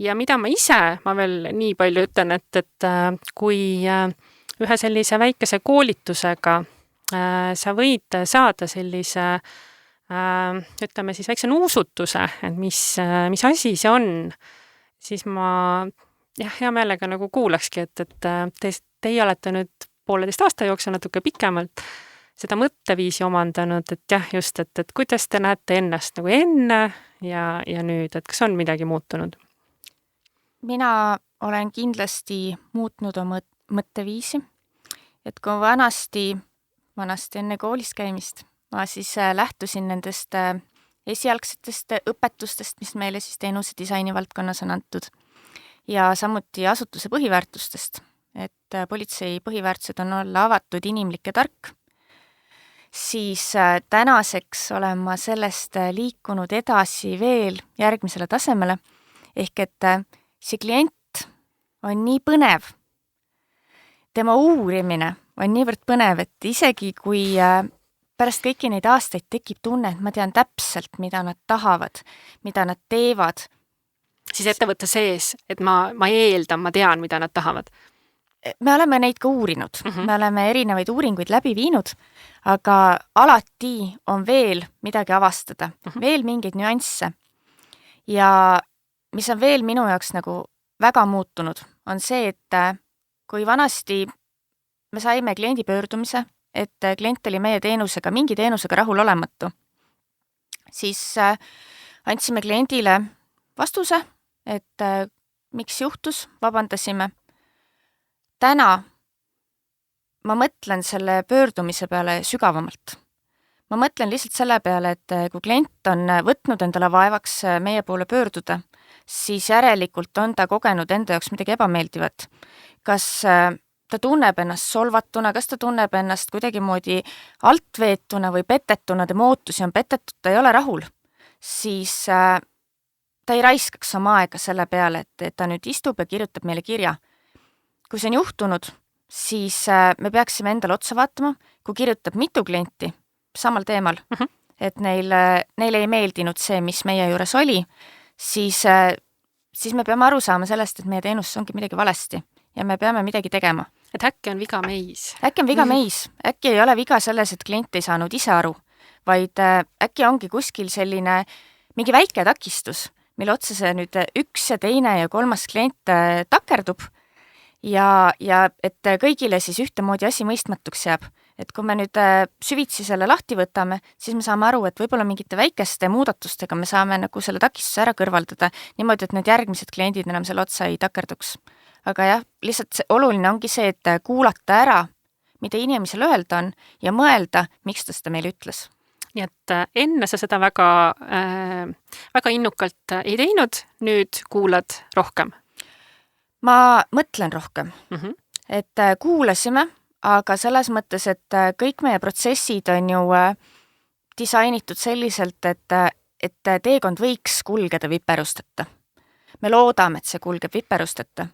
Ja mida ma veel nii palju ütlen, et kui ühe sellise väikese koolitusega sa võid saada sellise, ütleme siis väikse nuusutuse, et mis asi see on, siis ma hea meelega nagu kuulakski, et teie olete nüüd 1,5 aasta jooksul natuke pikemalt seda mõtteviisi omandanud, et just, et kuidas te näete ennast nagu enne ja nüüd, et kas on midagi muutunud? Mina olen kindlasti muutnud oma mõtteviisi, et kui vanasti enne koolis käimist, ma siis lähtusin nendest esialgsetest õpetustest, mis meile siis teenuse disaini valdkonnas on antud ja samuti asutuse põhiväärtustest, et politsei põhiväärtused on olla avatud, inimlik ja tark, siis tänaseks olen ma sellest liikunud edasi veel järgmisele tasemele, ehk et see klient on nii põnev, tema uurimine on niivõrd põnev, et isegi kui pärast kõiki neid aastaid tekib tunne, et ma tean täpselt, mida nad tahavad, mida nad teevad. siis ettevõtte sees, et ma eeldan, ma tean, mida nad tahavad. Me oleme neid ka uurinud, me oleme erinevaid uuringuid läbi viinud, aga alati on veel midagi avastada, veel mingeid nüansse. Ja mis on veel minu jaoks nagu väga muutunud, on see, et kui vanasti me saime kliendi pöördumise, et klient oli meie teenusega, mingi teenusega rahulolematu, siis andsime kliendile vastuse, et miks juhtus, vabandasime. Täna ma mõtlen selle pöördumise peale sügavamalt. Ma mõtlen lihtsalt selle peale, et kui klient on võtnud endale vaevaks meie poole pöörduda, siis järelikult on ta kogenud enda jaoks midagi ebameeldivat. Kas ta tunneb ennast solvatuna, kas ta tunneb ennast kuidagimoodi altveetuna või petetuna, tema ootusi on petetud, ta ei ole rahul, siis ta ei raiskaks oma aega selle peale, et ta nüüd istub ja kirjutab meile kirja. Kui see on juhtunud, siis me peaksime endale otsa vaatama, kui kirjutab mitu klienti samal teemal, et neile ei meeldinud see, mis meie juures oli, siis me peame aru saama sellest, et meie teenus ongi midagi valesti ja me peame midagi tegema. Et äkki on viga meis. Äkki on viga meis. Äkki ei ole viga selles, et klient ei saanud ise aru, vaid äkki ongi kuskil selline mingi väike takistus, mille otsa see nüüd üks ja teine ja kolmas klient takerdub ja et kõigile siis ühtemoodi asi mõistmatuks jääb. Et kui me nüüd süvitsi selle lahti võtame, siis me saame aru, et võib-olla mingite väikeste muudatustega me saame nagu selle takistuse ära kõrvaldada niimoodi, et need järgmised kliendid enam selle otsa ei takerduks. Aga jah, lihtsalt oluline ongi see, et kuulata ära, mida inimesel öelda on ja mõelda, miks ta seda meile ütles. Nii et enne sa seda väga innukalt ei teinud, nüüd kuulad rohkem. Ma mõtlen rohkem, et kuulasime, aga selles mõttes, et kõik meie protsessid on ju disainitud selliselt, et teekond võiks kulgeda viperusteta. Me loodame, et see kulgeb viperusteta,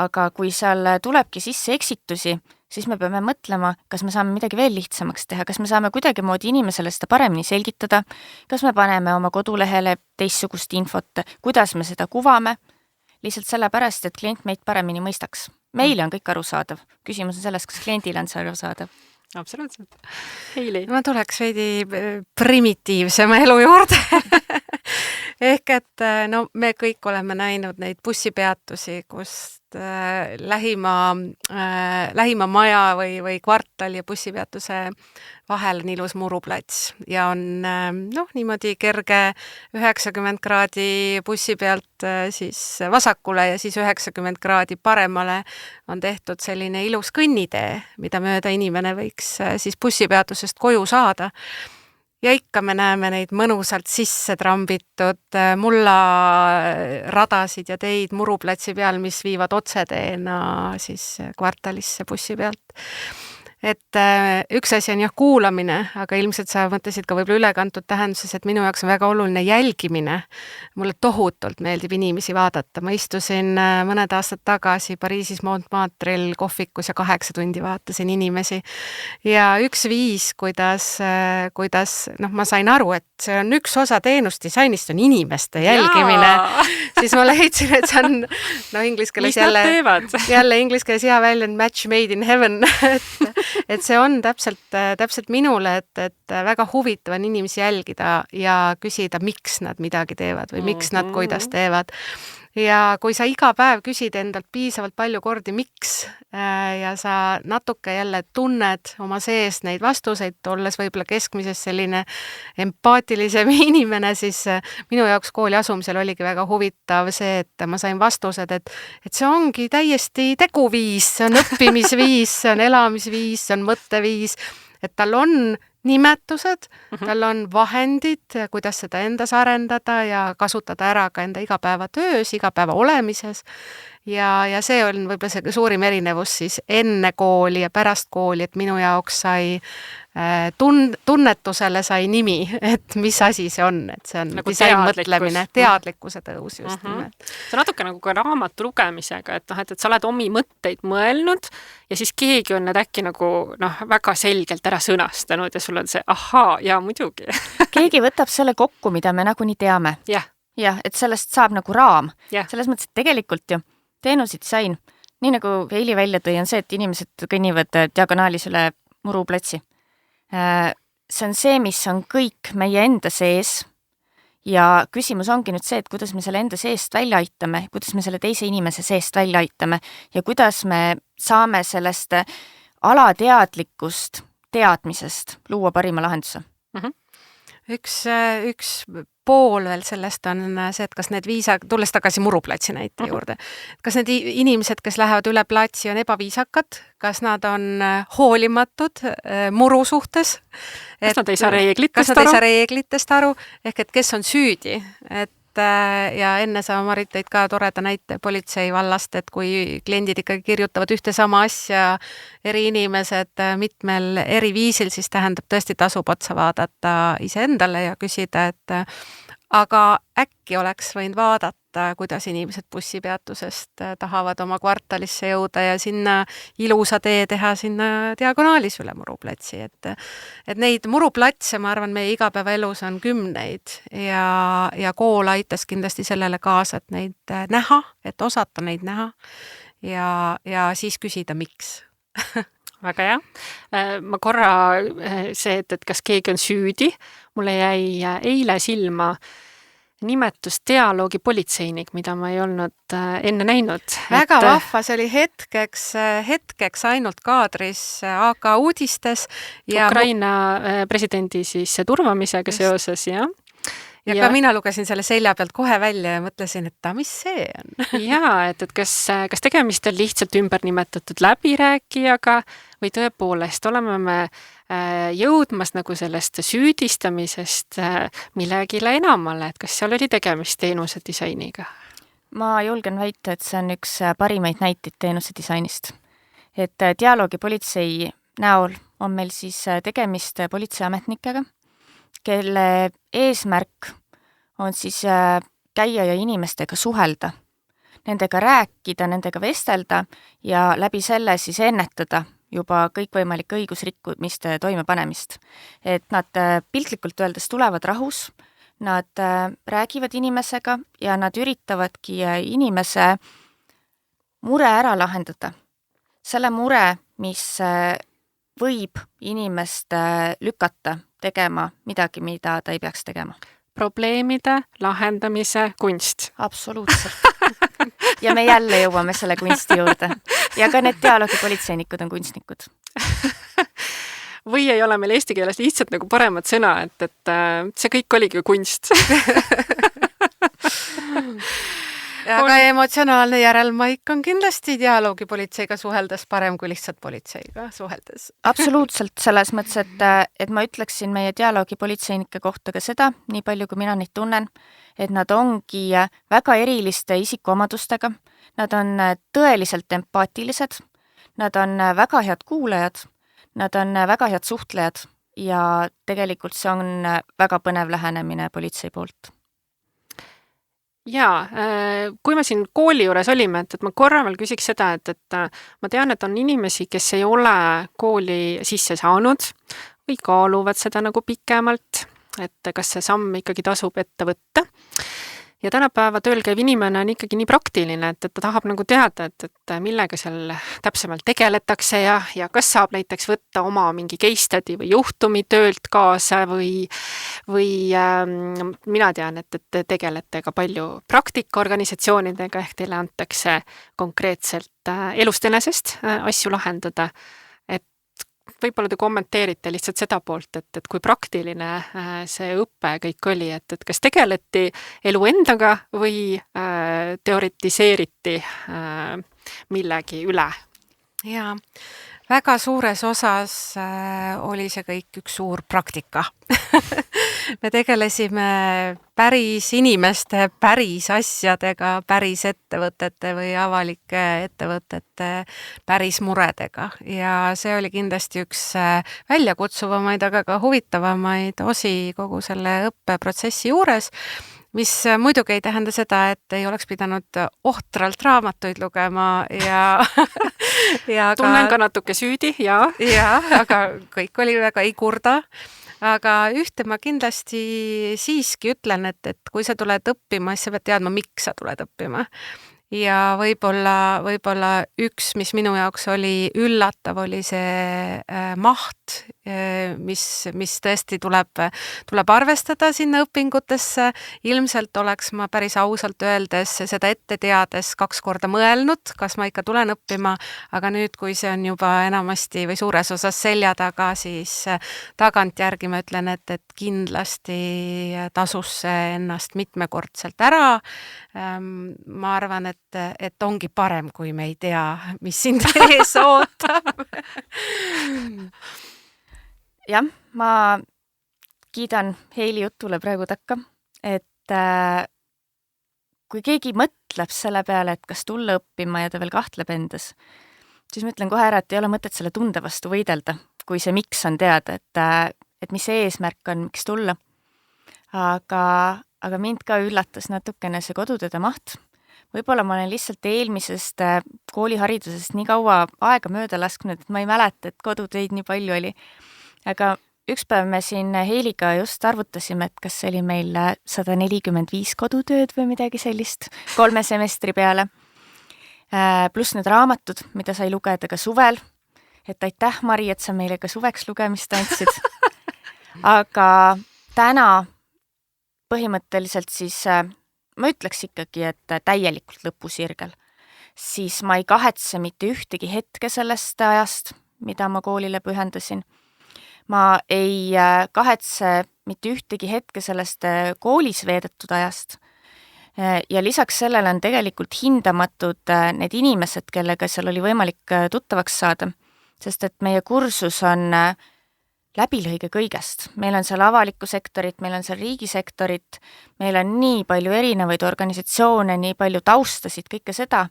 aga kui seal tulebki sisse eksitusi, siis me peame mõtlema, kas me saame midagi veel lihtsamaks teha, kas me saame kuidagimoodi inimesele seda paremini selgitada, kas me paneme oma kodulehele teistsugust infot, kuidas me seda kuvame, lihtsalt sellepärast, et klient meid paremini mõistaks. Meile on kõik arusaadav. Küsimus on selles, kas kliendile on see arusaadav. Absoluutselt. Heili. Ma tuleks veidi primitiivsema elu juurde. Ehk et me kõik oleme näinud neid bussipeatusi, kust lähima maja või kvartal ja bussipeatuse vahel on ilus muruplats ja on niimoodi kerge 90 kraadi bussi pealt siis vasakule ja siis 90 kraadi paremale on tehtud selline ilus kõnnitee, mida mööda inimene võiks siis bussipeatusest koju saada. Ja ikka me näeme neid mõnusalt sisse trambitud mullaradasid ja teid muruplatsi peal, mis viivad otseteena siis kvartalisse bussi pealt. Et üks asi on jah kuulamine, aga ilmselt sa mõtlesid ka võib-olla ülekantud tähenduses, et minu jaoks on väga oluline jälgimine. Mulle tohutult meeldib inimesi vaadata. Ma istusin mõned aastad tagasi Pariisis Montmartrel kohvikus ja 8 tundi vaatasin inimesi. Ja üks viis, kuidas ma sain aru, et see on üks osa teenusdisainist on inimeste jälgimine. Siis ma leidsin, et see on inglise keeles jälle inglise keeles hea väljend match made in heaven, et see on täpselt minule, et väga huvitav on inimesi jälgida ja küsida, miks nad midagi teevad või miks nad kuidas teevad. Ja kui sa iga päev küsid endalt piisavalt palju kordi, miks, ja sa natuke jälle tunned oma sees neid vastuseid, olles võib-olla keskmises selline empaatilisem inimene, siis minu jaoks kooli asumisel oligi väga huvitav see, et ma sain vastused, et see ongi täiesti teguviis, see on õppimisviis, see on elamisviis, see on mõtteviis, et tal on nimetused, tal on vahendid, kuidas seda endas arendada ja kasutada ära ka enda igapäeva töös, igapäeva olemises. Ja see on võib-olla see suurim erinevus siis enne kooli ja pärast kooli, et minu jaoks sai tunnetusele sai nimi, et mis asi see on, et see on nagu disainmõtlemine, teadlikkuse tõus just nimelt. See on natuke nagu ka raamatu lugemisega, et sa oled omi mõtteid mõelnud ja siis keegi on need äkki nagu väga selgelt ära sõnastanud ja sul on see ahaa, ja muidugi. Keegi võtab selle kokku, mida me nagunii teame. Jah. jah, et sellest saab nagu raam. Jah. Selles mõttes, et tegelikult ju teenusedisain, nii nagu Heili välja tõi, on see, et inimesed kõnnivad diagonaalis üle muruplatsi. See on see, mis on kõik meie enda sees ja küsimus ongi nüüd see, et kuidas me selle enda seest välja aitame, kuidas me selle teise inimese seest välja aitame ja kuidas me saame sellest alateadlikust teadmisest luua parima lahenduse. Üks pool veel sellest on see, et kas need tulles tagasi muruplatsi näite juurde, kas need inimesed, kes lähevad üle platsi, on ebaviisakad, kas nad on hoolimatud muru suhtes? Kas nad ei saa reeglitest aru? Ehk et kes on süüdi? Ja enne sa, Marit, tõid ka toreda näite politsei vallast, et kui kliendid ikkagi kirjutavad ühte sama asja eri inimesed mitmel eri viisil, siis tähendab tõesti tasub otsa vaadata iseendale ja küsida, et aga äkki oleks võinud vaadata, kuidas inimesed bussipeatusest tahavad oma kvartalisse jõuda ja sinna ilusa tee teha sinna diagonaalis üle muruplatsi. Et neid muruplatse, ma arvan, meie igapäevaelus on kümneid ja kool aitas kindlasti sellele kaasa, et neid näha, et osata neid näha ja siis küsida, miks. Väga hea. Ma korra see, et kas keegi on süüdi, mulle jäi eile silma nimetus dialoogi politseinik, mida ma ei olnud enne näinud. Väga vahva, see oli hetkeks ainult kaadris AK uudistes. Ja Ukraina presidendi siis turvamisega seoses, jah. Ja ka mina lugesin selle selja pealt kohe välja ja mõtlesin, et mis see on? Jaa, et kas tegemist on lihtsalt ümber nimetatud läbirääkijaga või tõepoolest oleme me jõudmas nagu sellest süüdistamisest millegile enamale, et kas seal oli tegemist teenusedisainiga? Ma julgen väita, et see on üks parimaid näiteid teenusedisainist. Et dialoogi politsei näol on meil siis tegemist politseiametnikega, kelle eesmärk on siis käia ja inimestega suhelda, nendega rääkida, nendega vestelda ja läbi selle siis ennetada juba kõikvõimalike õigusrikkumiste toimepanemist. Et nad piltlikult öeldes tulevad rahus, nad räägivad inimesega ja nad üritavadki inimese mure ära lahendada. Selle mure, mis võib inimest lükata tegema midagi, mida ta ei peaks tegema. Probleemide lahendamise kunst. Absoluutselt. Ja me jälle jõuame selle kunsti juurde. Ja ka need dialoogipolitseinikud on kunstnikud. Või ei ole meil eesti keeles lihtsalt nagu paremat sõna, et see kõik oligi kunst. Aga emotsionaalne järelmaik on kindlasti dialoogipolitseiga suheldes parem kui lihtsalt politseiga suheldes. Absoluutselt, selles mõttes, et ma ütleksin meie dialoogipolitseinike kohta ka seda, nii palju kui mina neid tunnen, et nad ongi väga eriliste isikuomadustega, nad on tõeliselt empaatilised, nad on väga head kuulajad, nad on väga head suhtlejad ja tegelikult see on väga põnev lähenemine politsei poolt. Jaa, kui me siin kooli juures olime, et ma korra veel küsiks seda, et ma tean, et on inimesi, kes ei ole kooli sisse saanud või kaaluvad seda nagu pikemalt, et kas see samm ikkagi tasub ette võtta. Ja tänapäeva tööl käiv inimene on ikkagi nii praktiline, et ta tahab nagu teada, et millega seal täpsemalt tegeletakse ja kas saab näiteks võtta oma mingi case study või juhtumi töölt kaasa või mina tean, et tegelete ka palju praktikaorganisatsioonidega, ehk teile antakse konkreetselt elust enesest asju lahendada. Võib-olla te kommenteerite lihtsalt seda poolt, et kui praktiline see õpe kõik oli, et kas tegeleti elu endaga või teoritiseeriti millegi üle? Jaa, väga suures osas oli see kõik üks suur praktika. Me tegelesime päris inimeste, päris asjadega, päris ettevõtete või avalike ettevõtete päris muredega ja see oli kindlasti üks väljakutsuvamaid, aga ka huvitavamaid osi kogu selle õppeprotsessi juures, mis muidugi ei tähenda seda, et ei oleks pidanud ohtralt raamatuid lugema ja tunnen ka natuke süüdi, jaa. Jaa, aga kõik oli väga ei kurda. aga ühte ma kindlasti siiski ütlen, et kui sa tuled õppima, siis sa pead teadma, miks sa tuled õppima. Ja võib-olla üks, mis minu jaoks oli üllatav, oli see maht, mis tõesti tuleb arvestada sinna õpingutesse. Ilmselt oleks ma päris ausalt öeldes seda ette teades 2 korda mõelnud, kas ma ikka tulen õppima, aga nüüd, kui see on juba enamasti või suures osas selja taga, siis tagantjärgi ma ütlen, et kindlasti tasus see ennast mitmekordselt ära. Ma arvan, et ongi parem, kui me ei tea, mis sind ees ootab. Jah, ma kiidan Heili jutule praegu takka, et kui keegi mõtleb selle peale, et kas tulla õppima ja ta veel kahtleb endas, siis ma ütlen kohe ära, et ei ole mõtet selle tunde vastu võidelda, kui see miks on teada, et mis see eesmärk on, miks tulla. Aga mind ka üllatas natukene see kodutööde maht. Võib-olla ma olen lihtsalt eelmisest kooliharidusest nii kaua aega mööda lasknud, et ma ei mäleta, et kodutöid nii palju oli. Aga üks päev me siin Heiliga just arvutasime, et kas oli meil 145 kodutööd või midagi sellist 3 semestri peale. Pluss need raamatud, mida sai lugeda ka suvel. Et aitäh, Mari, et sa meile ka suveks lugemist andsid. Aga täna põhimõtteliselt siis ma ütleks ikkagi, et täielikult lõpusirgel, siis ma ei kahetse mitte ühtegi hetke sellest ajast, mida ma koolile pühendasin. Ma ei kahetse mitte ühtegi hetke sellest koolis veedetud ajast. Ja lisaks sellele on tegelikult hindamatud need inimesed, kellega seal oli võimalik tuttavaks saada, sest et meie kursus on läbilõige kõigest. Meil on seal avalikku sektorit, meil on seal riigisektorit, meil on nii palju erinevaid organisatsioone, nii palju taustasid, kõike seda.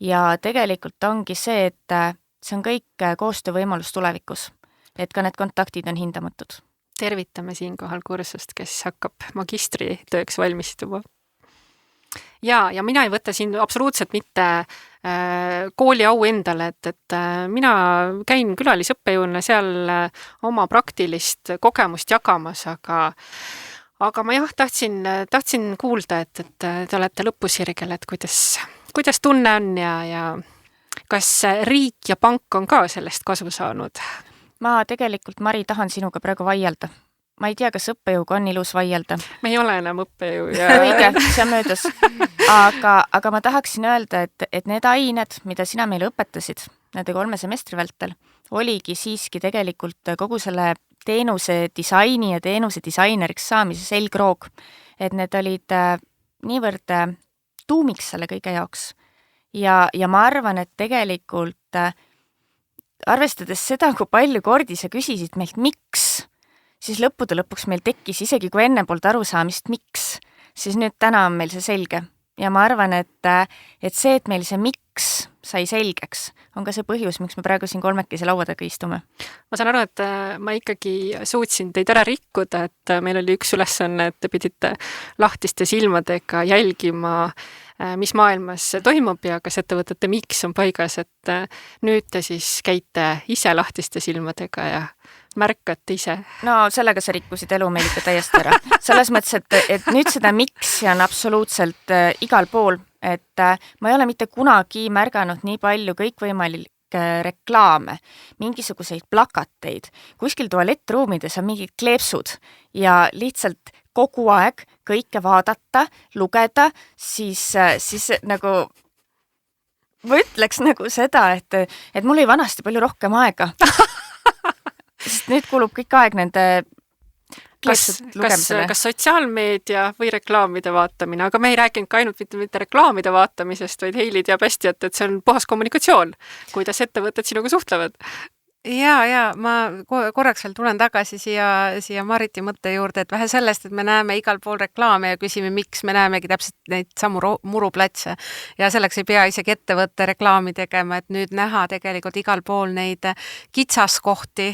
Ja tegelikult ongi see, et see on kõik koostöövõimalus tulevikus, et ka need kontaktid on hindamatud. Tervitame siinkohal kursust, kes hakkab magistritööks valmistuma. Ja mina ei võta siin absoluutselt mitte kooli au endale, et mina käin külalisõppejõuna seal oma praktilist kogemust jagamas, aga ma tahtsin kuulda, et te olete lõpusirgel, et kuidas tunne on ja kas riik ja pank on ka sellest kasu saanud? Ma tegelikult, Mari, tahan sinuga praegu vaielda. Ma ei tea, kas õppejõuga on ilus vaielda. Me ei ole enam õppejõu. Õige, see on möödas. Aga ma tahaksin öelda, et need ained, mida sina meile õpetasid nende 3 semestri vältel, oligi siiski tegelikult kogu selle teenuse disaini ja teenuse disaineriks saamise selgroog. Et need olid niivõrd tuumiks selle kõige jaoks. Ja ma arvan, et tegelikult arvestades seda, kui palju kordi sa küsisid meilt miks, siis lõppude lõpuks meil tekkis, isegi kui enne poolt arusaamist miks, siis nüüd täna on meil see selge. Ja ma arvan, et see, et meil see miks sai selgeks, on ka see põhjus, miks me praegu siin 3 laua taga istume. Ma saan aru, et ma ikkagi suutsin teid ära rikkuda, et meil oli üks ülesanne, et te pidite lahtiste silmadega jälgima, mis maailmas toimub ja kas ettevõtete miks on paigas, et nüüd te siis käite ise lahtiste silmadega ja märkate ise. No sellega sa rikkusid elu meil ikka täiesti ära. Selles mõttes, et nüüd seda miksi on absoluutselt igal pool, et ma ei ole mitte kunagi märganud nii palju kõikvõimalikke reklaame, mingisuguseid plakateid, kuskil tualettruumides on mingid kleepsud ja lihtsalt kogu aeg kõike vaadata, lugeda, siis nagu ma ütleks nagu seda, et mul oli vanasti palju rohkem aega. Sest nüüd kulub kõik aeg nende kleepsud lugemisele. Kas sotsiaalmeedia või reklaamide vaatamine, aga me ei rääkinud ka ainult mitte reklaamide vaatamisest, vaid Heili teab hästi, et see on puhas kommunikatsioon, kuidas ettevõtted sinuga suhtlevad. Ja ma korraks veel tulen tagasi siia Mariti mõtte juurde, et vähe sellest, et me näeme igal pool reklaame ja küsime, miks me näemegi täpselt neid samu muruplatse ja selleks ei pea isegi ettevõtte reklaami tegema, et nüüd näha tegelikult igal pool neid kitsaskohti,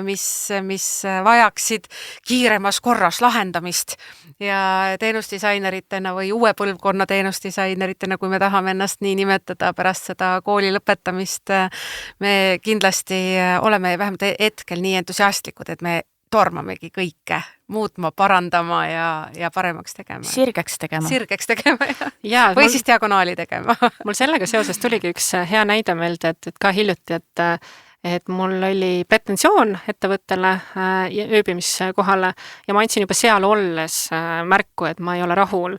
mis vajaksid kiiremas korras lahendamist ja teenusdisaineritena või uue põlvkonna teenusdisaineritena, kui me tahame ennast nii nimetada pärast seda kooli lõpetamist, me kindlasti oleme vähemalt hetkel nii entusiastlikud, et me tormamegi kõike muutma, parandama ja paremaks tegema. Sirgeks tegema. Sirgeks tegema, ja või siis diagonaali tegema. Mul sellega seoses tuligi üks hea näide meelde, et ka hiljuti, et mul oli pretensioon ettevõttele ööbimiskohale ja ma andsin juba seal olles märku, et ma ei ole rahul.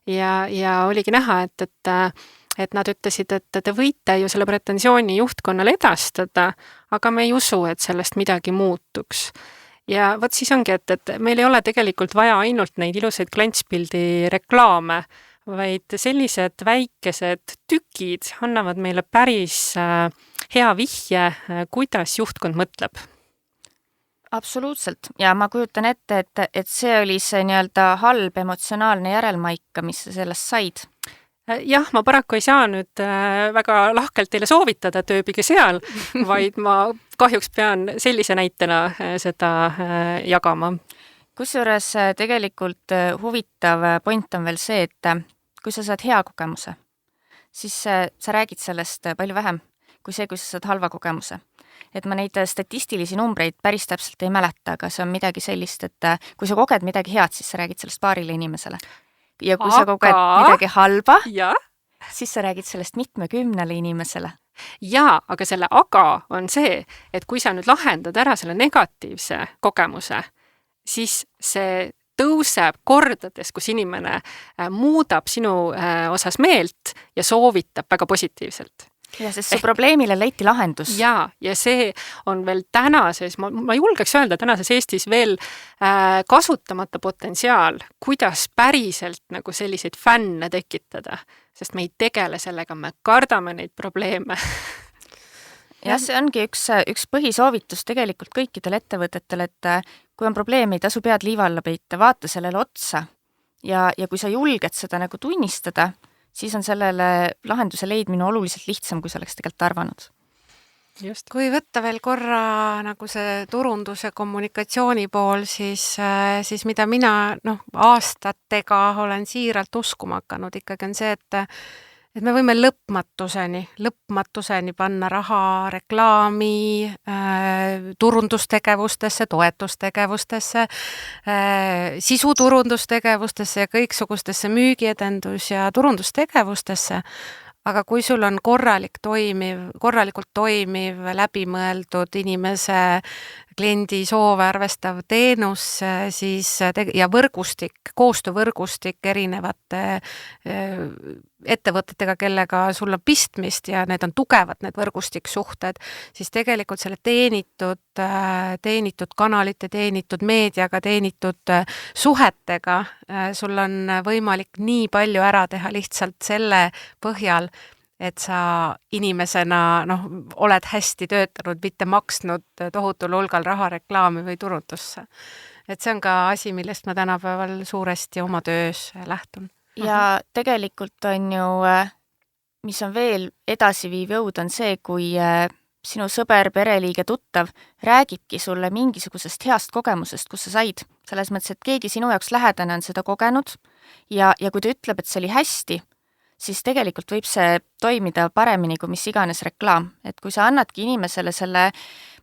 Ja oligi näha, et nad ütlesid, et te võite ju selle pretensiooni juhtkonnale edastada, aga me ei usu, et sellest midagi muutuks. Ja võt siis ongi, et meil ei ole tegelikult vaja ainult neid ilusaid klantspildi reklaame, vaid sellised väikesed tükid annavad meile päris hea vihje, kuidas juhtkond mõtleb. Absoluutselt. Ja ma kujutan ette, et see oli see nii-öelda halb emotsionaalne järelmaika, mis sa sellest said. Jah, ma paraku ei saa nüüd väga lahkelt teile soovitada, et ööbige seal, vaid ma kahjuks pean sellise näitena seda jagama. Kusjuures tegelikult huvitav point on veel see, et kui sa saad hea kogemuse, siis sa räägid sellest palju vähem kui see, kui sa saad halva kogemuse. Et ma neid statistilisi numbreid päris täpselt ei mäleta, aga see on midagi sellist, et kui sa koged midagi head, siis sa räägid sellest paarile inimesele. Ja kui sa koged midagi halba, siis sa räägid sellest 70 inimesele. Jaa, aga selle aga on see, et kui sa nüüd lahendad ära selle negatiivse kogemuse, siis see tõuseb kordades, kus inimene muudab sinu osas meelt ja soovitab väga positiivselt. Ja sest su probleemile leiti lahendus. Ja see on veel tänases, ma julgeks öelda tänases Eestis veel kasutamata potentsiaal, kuidas päriselt nagu selliseid fänne tekitada, sest me ei tegele sellega, me kardame neid probleeme. Ja see ongi üks põhisoovitus tegelikult kõikidel ettevõtetel, et kui on probleemi, tasu pead liiva alla peita, vaata sellele otsa ja kui sa julged seda nagu tunnistada, siis on sellele lahenduse leidmine oluliselt lihtsam, kui sa oleks tegelikult arvanud. Just. Kui võtta veel korra nagu see turunduse kommunikatsiooni pool, siis mida mina aastatega olen siiralt uskuma hakanud, ikkagi on see, et me võime lõpmatuseni panna raha reklaami, turundustegevustesse, toetustegevustesse, sisuturundustegevustesse ja kõiksugustesse müügiedendus- ja turundustegevustesse. Aga kui sul on korralikult toimiv, läbimõeldud inimese, kliendi soove arvestav teenus, siis ja koostöövõrgustik erinevate ettevõtetega, kellega sul on pistmist ja need on tugevad, need võrgustiksuhted, siis tegelikult selle teenitud kanalite, teenitud meediaga, teenitud suhetega sul on võimalik nii palju ära teha lihtsalt selle põhjal, et sa inimesena oled hästi töötanud, mitte maksnud tohutul hulgal raha reklaami või turundusse. Et see on ka asi, millest ma tänapäeval suuresti oma töös lähtun. Ja tegelikult on ju, mis on veel edasiviiv jõud, on see, kui sinu sõber, pereliige, tuttav räägibki sulle mingisugusest heast kogemusest, kus sa said. Selles mõttes, et keegi sinu jaoks lähedane on seda kogenud ja kui ta ütleb, et see oli hästi, siis tegelikult võib see toimida paremini kui mis iganes reklaam. Et kui sa annadki inimesele selle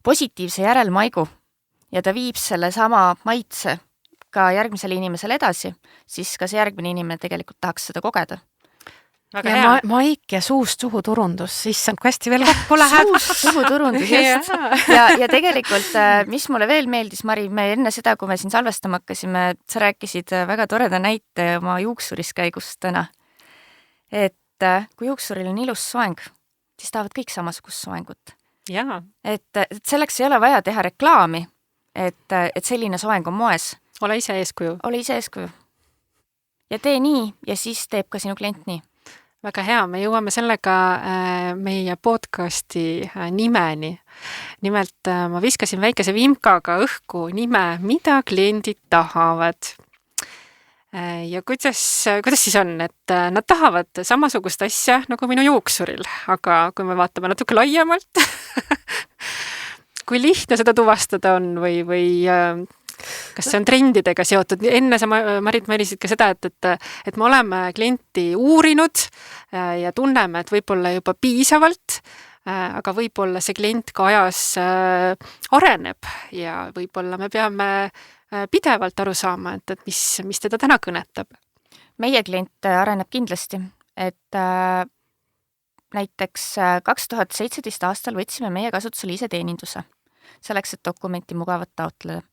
positiivse järelmaigu ja ta viib selle sama maitse ka järgmisele inimesele edasi, siis ka see järgmine inimene tegelikult tahaks seda kogeda. Väga ja hea. maik ja suust suhu turundus, issand, kui hästi veel kokku läheb. Suust suhu turundus, just. Ja tegelikult, mis mulle veel meeldis, Mari, me enne seda, kui me siin salvestama hakkasime, sa rääkisid väga toreda näite oma juuksuriskäigust täna. Et kui juuksuril on ilus soeng, siis tahavad kõik samasugust soengut. Jaa. Et selleks ei ole vaja teha reklaami, et selline soeng on moes. Ole ise eeskuju. Ole ise eeskuju. Ja tee nii ja siis teeb ka sinu klient nii. Väga hea, me jõuame sellega meie podcasti nimeni. Nimelt ma viskasin väikese vimkaga õhku nime, mida kliendid tahavad. Ja kuidas siis on, et nad tahavad samasugust asja nagu minu juuksuril, aga kui me vaatame natuke laiemalt, kui lihtne seda tuvastada on või kas see on trendidega seotud? Enne sa, Marit, mainisid ka seda, et me oleme klienti uurinud ja tunneme, et võib-olla juba piisavalt, aga võib-olla see klient ka ajas areneb ja võib-olla me peame pidevalt aru saama, et mis teda täna kõnetab. Meie klient areneb kindlasti, et näiteks 2017 aastal võtsime meie kasutusele iseteeninduse, selleks, et dokumenti mugavalt taotleda.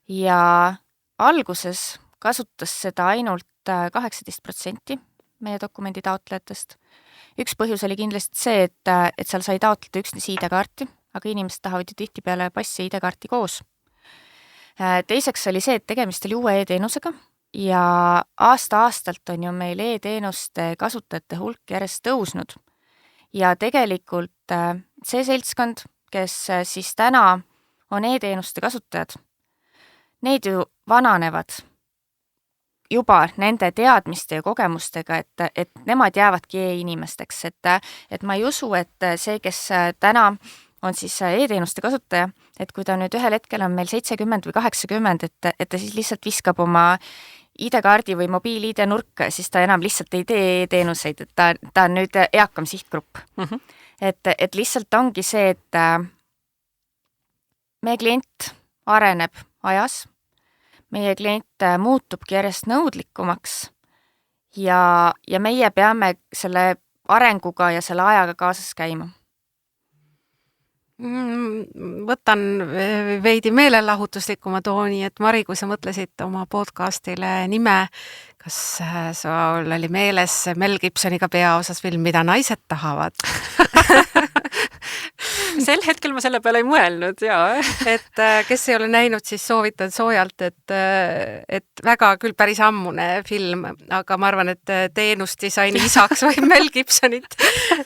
Ja alguses kasutas seda ainult 18% meie dokumendi taotlejatest. Üks põhjus oli kindlasti see, et seal sai taotleda üksnes ID-kaarti, aga inimesed tahavad ju tihtipeale passi ja ID-kaarti koos. Teiseks oli see, et tegemist oli uue e-teenusega ja aasta-aastalt on ju meil e-teenuste kasutajate hulk järjest tõusnud. Ja tegelikult see seltskond, kes siis täna on e-teenuste kasutajad, need ju vananevad juba nende teadmiste ja kogemustega, et nemad jäävadki e-inimesteks, et ma ei usu, et see, kes täna on siis e-teenuste kasutaja, et kui ta nüüd ühel hetkel on meil 70 või 80, et ta siis lihtsalt viskab oma ID-kaardi või mobiil-ID nurka, siis ta enam lihtsalt ei tee e-teenuseid, et ta on nüüd eakam sihtgrupp. Et lihtsalt ongi see, et meie klient areneb ajas, meie klient muutubki järjest nõudlikumaks ja meie peame selle arenguga ja selle ajaga kaasas käima. Võtan veidi meelelahutuslikuma tooni, et Mari, kui sa mõtlesid oma podcastile nime, kas sul oli meeles Mel Gibsoniga peaosas film Mida naised tahavad? Sel hetkel ma selle peale ei mõelnud, jaa. Et kes ei ole näinud, siis soovitan soojalt, et väga küll päris ammune film, aga ma arvan, et teenusdisaini isaks või Mel Gibsonit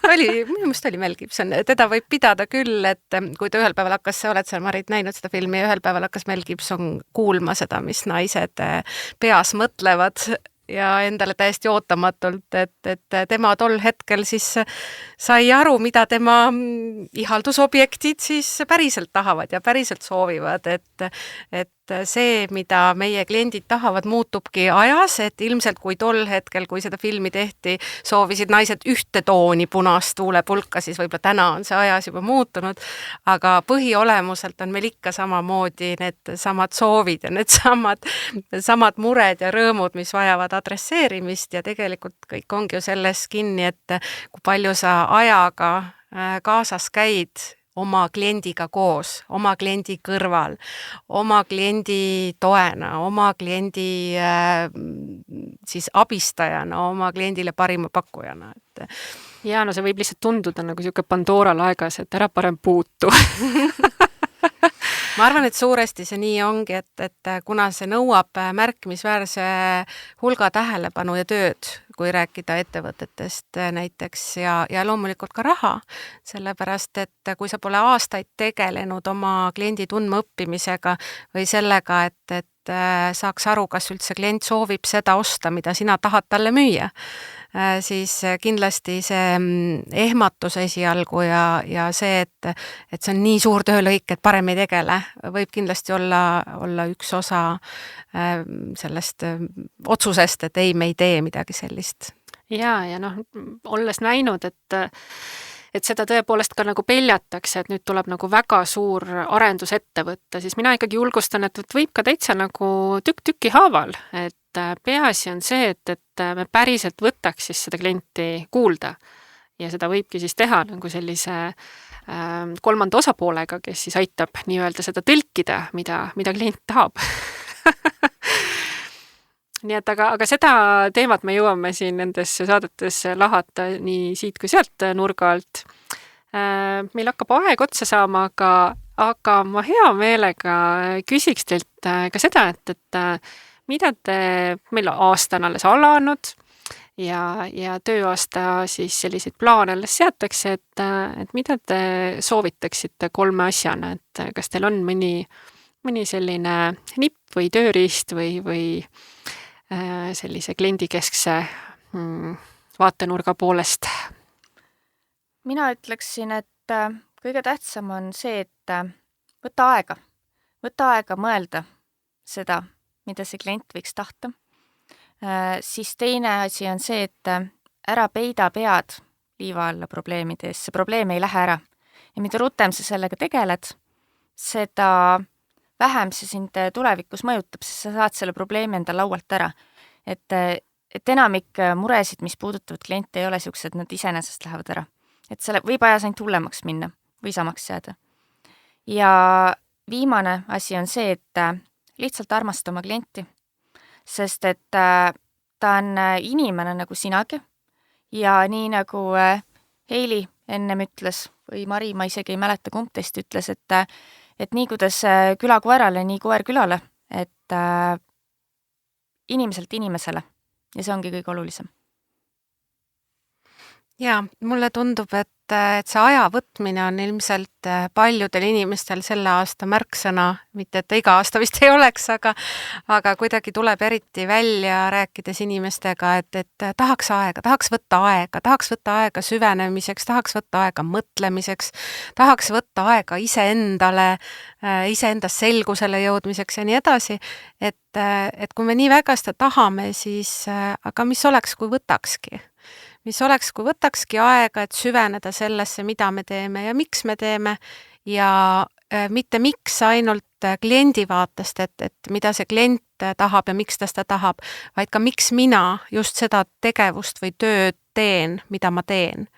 minu meelest oli Mel Gibson, teda võib pidada küll, et kui ta ühel päeval hakkas, sa oled seal, Marit, näinud seda filmi ja ühel päeval hakkas Mel Gibson kuulma seda, mis naised peas mõtlevad ja endale täiesti ootamatult, et tema tol hetkel siis sai aru, mida tema ihaldusobjektid siis päriselt tahavad ja päriselt soovivad, et see, mida meie kliendid tahavad, muutubki ajas, et ilmselt kui tol hetkel, kui seda filmi tehti, soovisid naised ühte tooni punast tuulepulka, siis võib-olla täna on see ajas juba muutunud, aga põhiolemuselt on meil ikka samamoodi need samad soovid ja need samad mured ja rõõmud, mis vajavad adresseerimist ja tegelikult kõik ongi ju selles kinni, et kui palju sa ajaga kaasas käid oma kliendiga koos, oma kliendi kõrval, oma kliendi toena, oma kliendi siis abistajana, oma kliendile parima pakkujana. Ja no see võib lihtsalt tunduda nagu siuke Pandora laegas, et ära parem puutu. Ma arvan, et suuresti see nii ongi, et kuna see nõuab märkimisväärse hulga tähelepanu ja tööd, kui rääkida ettevõtetest näiteks ja loomulikult ka raha, sellepärast, et kui sa pole aastaid tegelenud oma kliendi tundma õppimisega või sellega, et saaks aru, kas üldse klient soovib seda osta, mida sina tahad talle müüa, siis kindlasti see ehmatus esialgu ja see, et see on nii suur töölõik, et parem ei tegele, võib kindlasti olla üks osa sellest otsusest, et ei, me ei tee midagi sellist. Ja noh, olles näinud, et seda tõepoolest ka nagu peljatakse, et nüüd tuleb nagu väga suur arendus ette võtta, siis mina ikkagi julgustan, et võib ka täitsa nagu tükk-tüki haaval, et peaasi on see, et me päriselt võtaks siis seda klienti kuulda ja seda võibki siis teha nagu sellise kolmanda osapoolega, kes siis aitab nii-öelda seda tõlkida, mida klient tahab. Nii et aga seda teemat me jõuame siin nendes saadetes lahata nii siit kui sealt nurga alt. Meil hakkab aeg otsa saama, aga ma hea meelega küsiks teilt ka seda, et mida meil aasta on alles alanud ja tööaasta siis selliseid plaane alles seatakse, et mida te soovitaksite 3 asjana, et kas teil on mõni selline nipp või tööriist või sellise kliendikeskse vaatenurga poolest? Mina ütleksin, et kõige tähtsam on see, et võta aega mõelda seda, mida see klient võiks tahta. Siis teine asi on see, et ära peida pead liiva alla probleemide ees, see probleem ei lähe ära. Ja mida rutem sa sellega tegeled, seda vähem see sind tulevikus mõjutab, sest sa saad selle probleemi enda laualt ära. Et enamik muresid, mis puudutavad kliente, ei ole siuksed, nad iseenesest lähevad ära. Et selle võib ajas ainult hullemaks minna või samaks jääda. Ja viimane asi on see, et lihtsalt armasta oma klienti, sest et ta on inimene nagu sinagi ja nii nagu Heili ennem ütles või Mari, ma isegi ei mäleta, kumb teist ütles, et nii kuidas küla koerale, nii koer külale, et inimeselt inimesele ja see ongi kõige olulisem. Ja mulle tundub, et see aja võtmine on ilmselt paljudel inimestel selle aasta märksõna, mitte et iga aasta vist ei oleks, aga kuidagi tuleb eriti välja rääkides inimestega, et tahaks võtta aega süvenemiseks, tahaks võtta aega mõtlemiseks, tahaks võtta aega iseendale, iseendas selgusele jõudmiseks ja nii edasi, et kui me nii väga seda tahame, siis aga mis oleks, kui võtakski? Mis oleks, kui võtakski aega, et süveneda sellesse, mida me teeme ja miks me teeme ja mitte miks ainult kliendi vaatest, et mida see klient tahab ja miks ta seda tahab, vaid ka miks mina just seda tegevust või tööd teen, mida ma teen.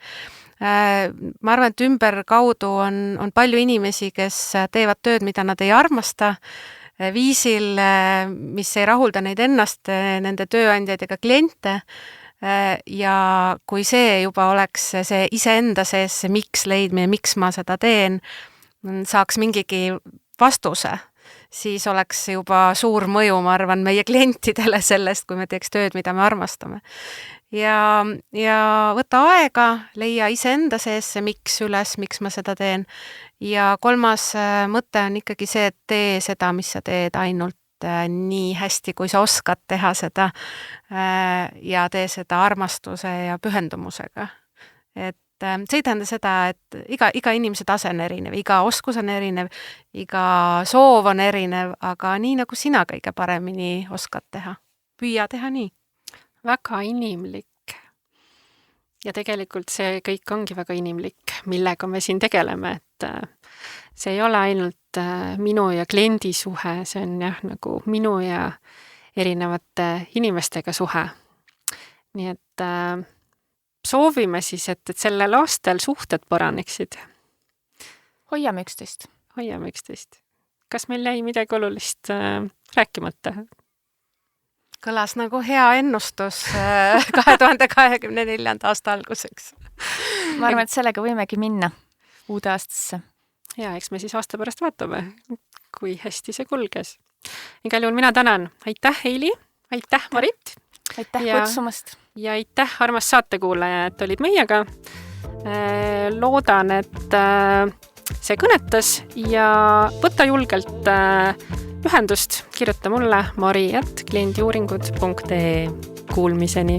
Ma arvan, et ümberkaudu on palju inimesi, kes teevad tööd, mida nad ei armasta, viisil, mis ei rahulda neid ennast, nende tööandjaid ega kliente. Ja kui see juba oleks see iseenda sees, see miks leidmine, miks ma seda teen, saaks mingigi vastuse, siis oleks juba suur mõju, ma arvan, meie klientidele sellest, kui me teeks tööd, mida me armastame. Ja võta aega, leia iseenda sees see miks üles, miks ma seda teen. Ja kolmas mõte on ikkagi see, et tee seda, mis sa teed ainult nii hästi, kui sa oskad teha seda ja tee seda armastuse ja pühendumusega. Et see ei tähenda seda, et iga inimese tase on erinev, iga oskus on erinev, iga soov on erinev, aga nii nagu sina kõige paremini oskad teha. Püüa teha nii. Väga inimlik. Ja tegelikult see kõik ongi väga inimlik, millega me siin tegeleme, et see ei ole ainult minu ja kliendi suhe, see on jah nagu minu ja erinevate inimestega suhe. Nii et soovime siis, et sellel aastal suhted paraneksid. Hoiame üksteist. Hoiame üksteist. Kas meil jäi midagi olulist rääkimata? Kõlas nagu hea ennustus 2024. aasta alguseks. Ma arvan, et sellega võimegi minna uude aastasse. Ja eks me siis aasta pärast vaatame, kui hästi see kulges. Igal juhul mina tänan. Aitäh, Heili! Aitäh, Marit! Aitäh kutsumast! Ja aitäh, armas saatekuulaja, et olid meiega. Loodan, et see kõnetas ja võta julgelt ühendust, kirjuta mulle mari@kliendiuuringud.ee. Kuulmiseni!